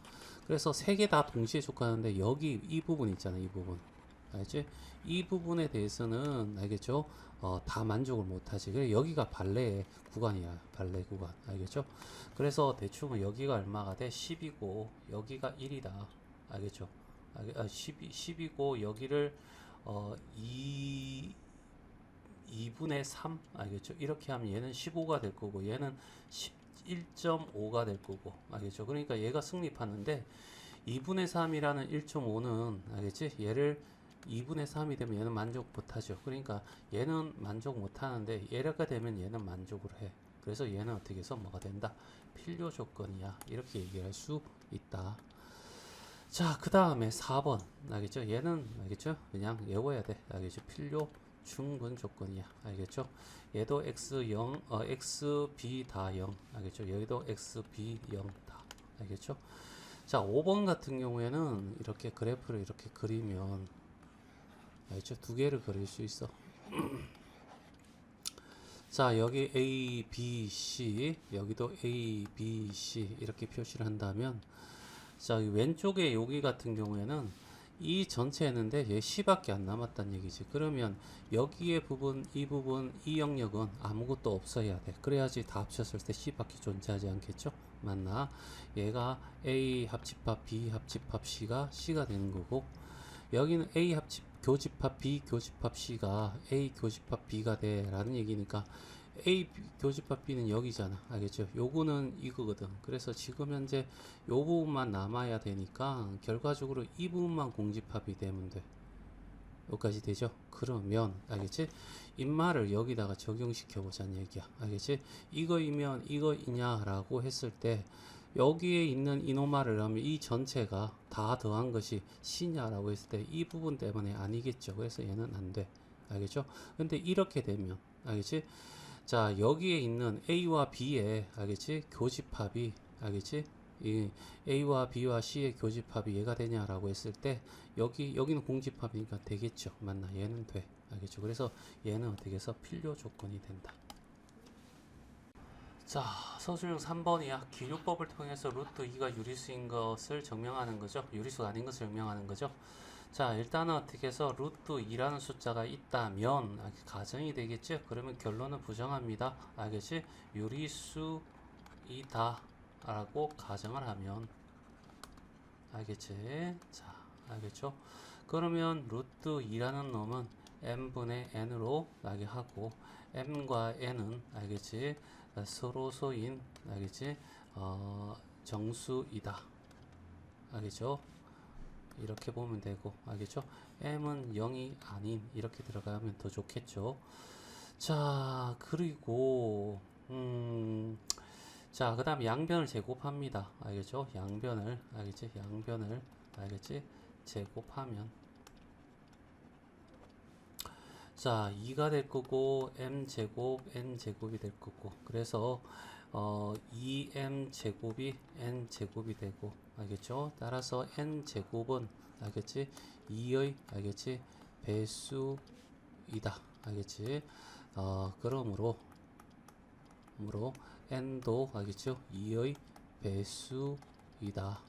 그래서 세 개 다 동시에 족하는데 여기 이 부분 있잖아. 이 부분. 알겠지? 이 부분에 대해서는 알겠죠? 다 만족을 못하지. 그래 여기가 발레 구간이야. 발레 구간. 알겠죠? 그래서 대충 여기가 얼마가 돼? 10이고 여기가 1이다. 알겠죠? 10이고 여기를 2분의 3 알겠죠? 이렇게 하면 얘는 15가 될 거고 얘는 1.5가 될 거고 알겠죠? 그러니까 얘가 승립하는데 2분의 3이라는 1.5는 알겠지? 얘를 2분의 3이 되면 얘는 만족 못하죠. 그러니까 얘는 만족 못하는데 얘가 되면 얘는 만족을 해. 그래서 얘는 어떻게 해서 뭐가 된다? 필요 조건이야. 이렇게 얘기할 수 있다. 자, 그 다음에 4번. 알겠죠? 얘는, 알겠죠? 그냥 외워야 돼. 알겠죠? 필요 충분 조건이야. 알겠죠? 얘도 x0, xb 다 0. 알겠죠? 여기도 xb 0 다. 알겠죠? 자, 5번 같은 경우에는 이렇게 그래프를 이렇게 그리면, 알겠죠? 두 개를 그릴 수 있어. 자, 여기 A, B, C, 여기도 A, B, C 이렇게 표시를 한다면, 자, 왼쪽에 여기 같은 경우에는 이 전체였는데 얘 C밖에 안 남았다는 얘기지. 그러면 여기에 부분, 이 부분, 이 영역은 아무것도 없어야 돼. 그래야지 다 합쳤을 때 C밖에 존재하지 않겠죠? 맞나? 얘가 A 합집합, B 합집합 C가 C가 되는 거고 여기는 A 교집합, B 교집합 C가 A 교집합 B가 돼 라는 얘기니까 A 교집합 B는 여기잖아. 알겠죠? 요거는 이거거든. 그래서 지금 현재 요 부분만 남아야 되니까 결과적으로 이 부분만 공집합이 되면 돼. 여기까지 되죠? 그러면 알겠지? 인마를 여기다가 적용시켜 보자는 얘기야. 알겠지? 이거이면 이거이냐 라고 했을 때 여기에 있는 이노마를 하면 이 전체가 다 더한 것이 C냐라고 했을 때 이 부분 때문에 아니겠죠. 그래서 얘는 안 돼. 알겠죠? 근데 이렇게 되면 알겠지? 자, 여기에 있는 A와 B의 알겠지? 교집합이 알겠지? 이 A와 B와 C의 교집합이 얘가 되냐라고 했을 때 여기는 공집합이니까 되겠죠. 맞나? 얘는 돼. 알겠죠? 그래서 얘는 어떻게 해서 필요 조건이 된다. 자, 서술형 3번이야. 기류법을 통해서 루트 2가 유리수인 것을 증명하는 거죠. 유리수가 아닌 것을 증명하는 거죠. 자, 일단은 어떻게 해서 루트 2라는 숫자가 있다면 가정이 되겠죠. 그러면 결론은 부정합니다. 알겠지? 유리수이다 라고 가정을 하면 알겠지? 자, 알겠죠? 그러면 루트 2라는 놈은 m분의 n으로 나게 하고 m과 n은 알겠지? 서로소인 알겠지? 정수이다. 알겠죠? 이렇게 보면 되고 알겠죠? m은 0이 아닌 이렇게 들어가면 더 좋겠죠. 자, 그리고 자, 그 다음 양변을 제곱합니다. 알겠죠? 양변을 알겠지? 양변을 알겠지? 제곱하면 자, 2가 될 거고 m제곱 n제곱이 될 거고 그래서 2m제곱이 n제곱이 되고 알겠죠? 따라서 n제곱은 알겠지? 2의 알겠지? 배수이다. 알겠지? 그러므로 n도 알겠죠? 2의 배수이다.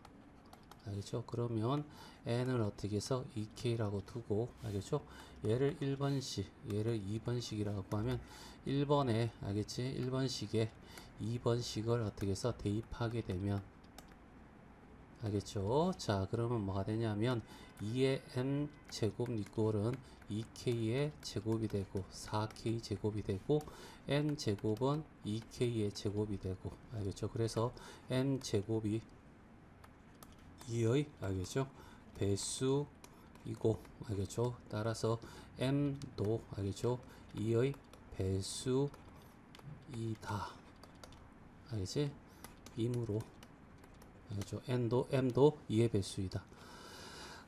알겠죠? 그러면 n을 어떻게 해서 2k라고 두고 알겠죠? 얘를 1번씩 얘를 2번씩이라고 하면 1번에 알겠지? 1번씩에 2번씩을 어떻게 해서 대입하게 되면 알겠죠? 자, 그러면 뭐가 되냐면 2의 n 제곱 이꼴은 2k의 제곱이 되고 4k 제곱이 되고 n 제곱은 2k의 제곱이 되고 알겠죠? 그래서 n 제곱이 2의 알겠죠? 배수이고 알겠죠? 따라서 m도 알겠죠? 2의 배수이다. 알겠지? 이므로 알겠죠? m도 2의 배수이다.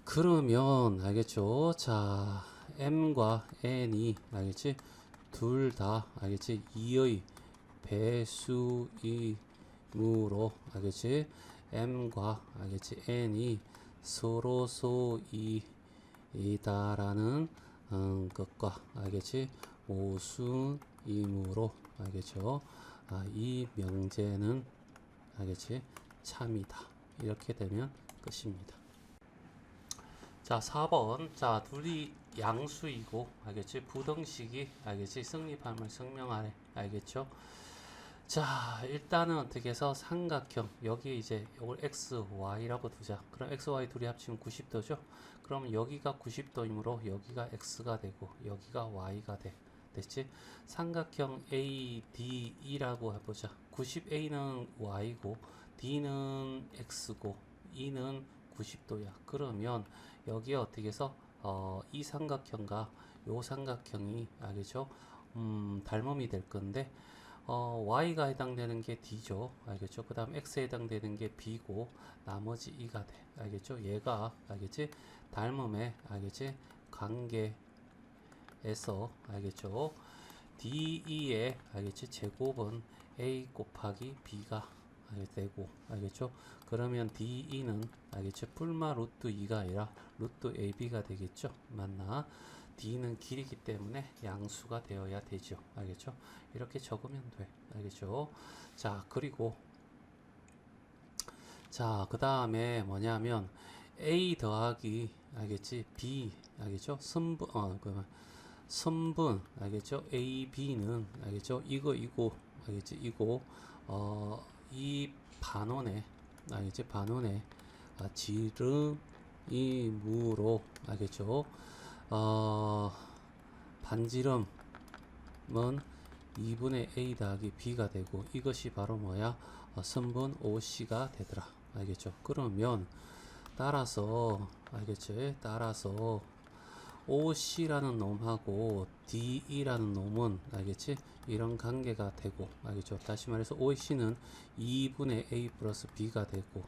그러면 알겠죠? 자, m과 n이 알겠지? 둘 다 알겠지? 2의 배수이므로 알겠지? m과 알겠지? n이 서로소이다라는 것과 알겠지? 모순이므로 알겠죠? 이 명제는 알겠지? 참이다. 이렇게 되면 끝입니다. 자, 4번. 자, 둘이 양수이고 알겠지? 부등식이 알겠지? 성립함을 설명하래. 알겠죠? 자, 일단은 어떻게 해서 삼각형 여기 이제 이걸 x, y라고 두자. 그럼 x, y 둘이 합치면 90도죠. 그럼 여기가 90도이므로 여기가 x가 되고 여기가 y가 돼. 됐지? 삼각형 ADE라고 해보자. 90A는 y고 D는 x고 E는 90도야. 그러면 여기에 어떻게 해서 이 삼각형과 요 삼각형이 알겠죠? 닮음이 될 건데 y가 해당되는 게 d죠. 알겠죠? 그 다음 x에 해당되는 게 b고 나머지 e가 돼. 알겠죠? 얘가 알겠지? 닮음에 알겠지? 관계에서 알겠죠? de의 알겠지? 제곱은 a 곱하기 b가 되고 알겠죠? 그러면 de는 알겠죠? 풀마 루트 2가 아니라 루트 ab가 되겠죠? 맞나? d는 길이기 때문에 양수가 되어야 되죠. 알겠죠? 이렇게 적으면 돼. 알겠죠? 자, 그리고 자, 그 다음에 뭐냐면 a 더하기 알겠지? b 알겠죠? 선분 알겠죠? a, b는 알겠죠? 이거 알겠지? 이거 이 반원의 알겠지? 반원의 지름이므로 알겠죠? 반지름은 2분의 a 더하기 b가 되고 이것이 바로 뭐야? 선분 OC가 되더라. 알겠죠? 그러면 따라서 알겠죠? 따라서 OC라는 놈하고 DE라는 놈은 알겠지? 이런 관계가 되고 알겠죠? 다시 말해서 OC는 2분의 A 플러스 B가 되고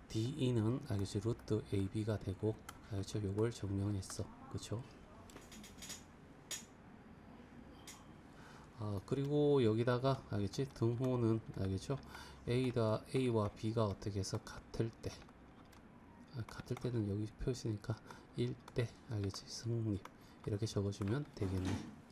DE는 알겠지? 루트 AB가 되고 알겠죠? 요걸 증명했어. 그쵸? 그리고 여기다가 알겠지? 등호는 알겠죠? A와 B가 어떻게 해서 같을 때 같을 때는 여기 표시니까 1대 알겠지? 승립 이렇게 적어주면 되겠네.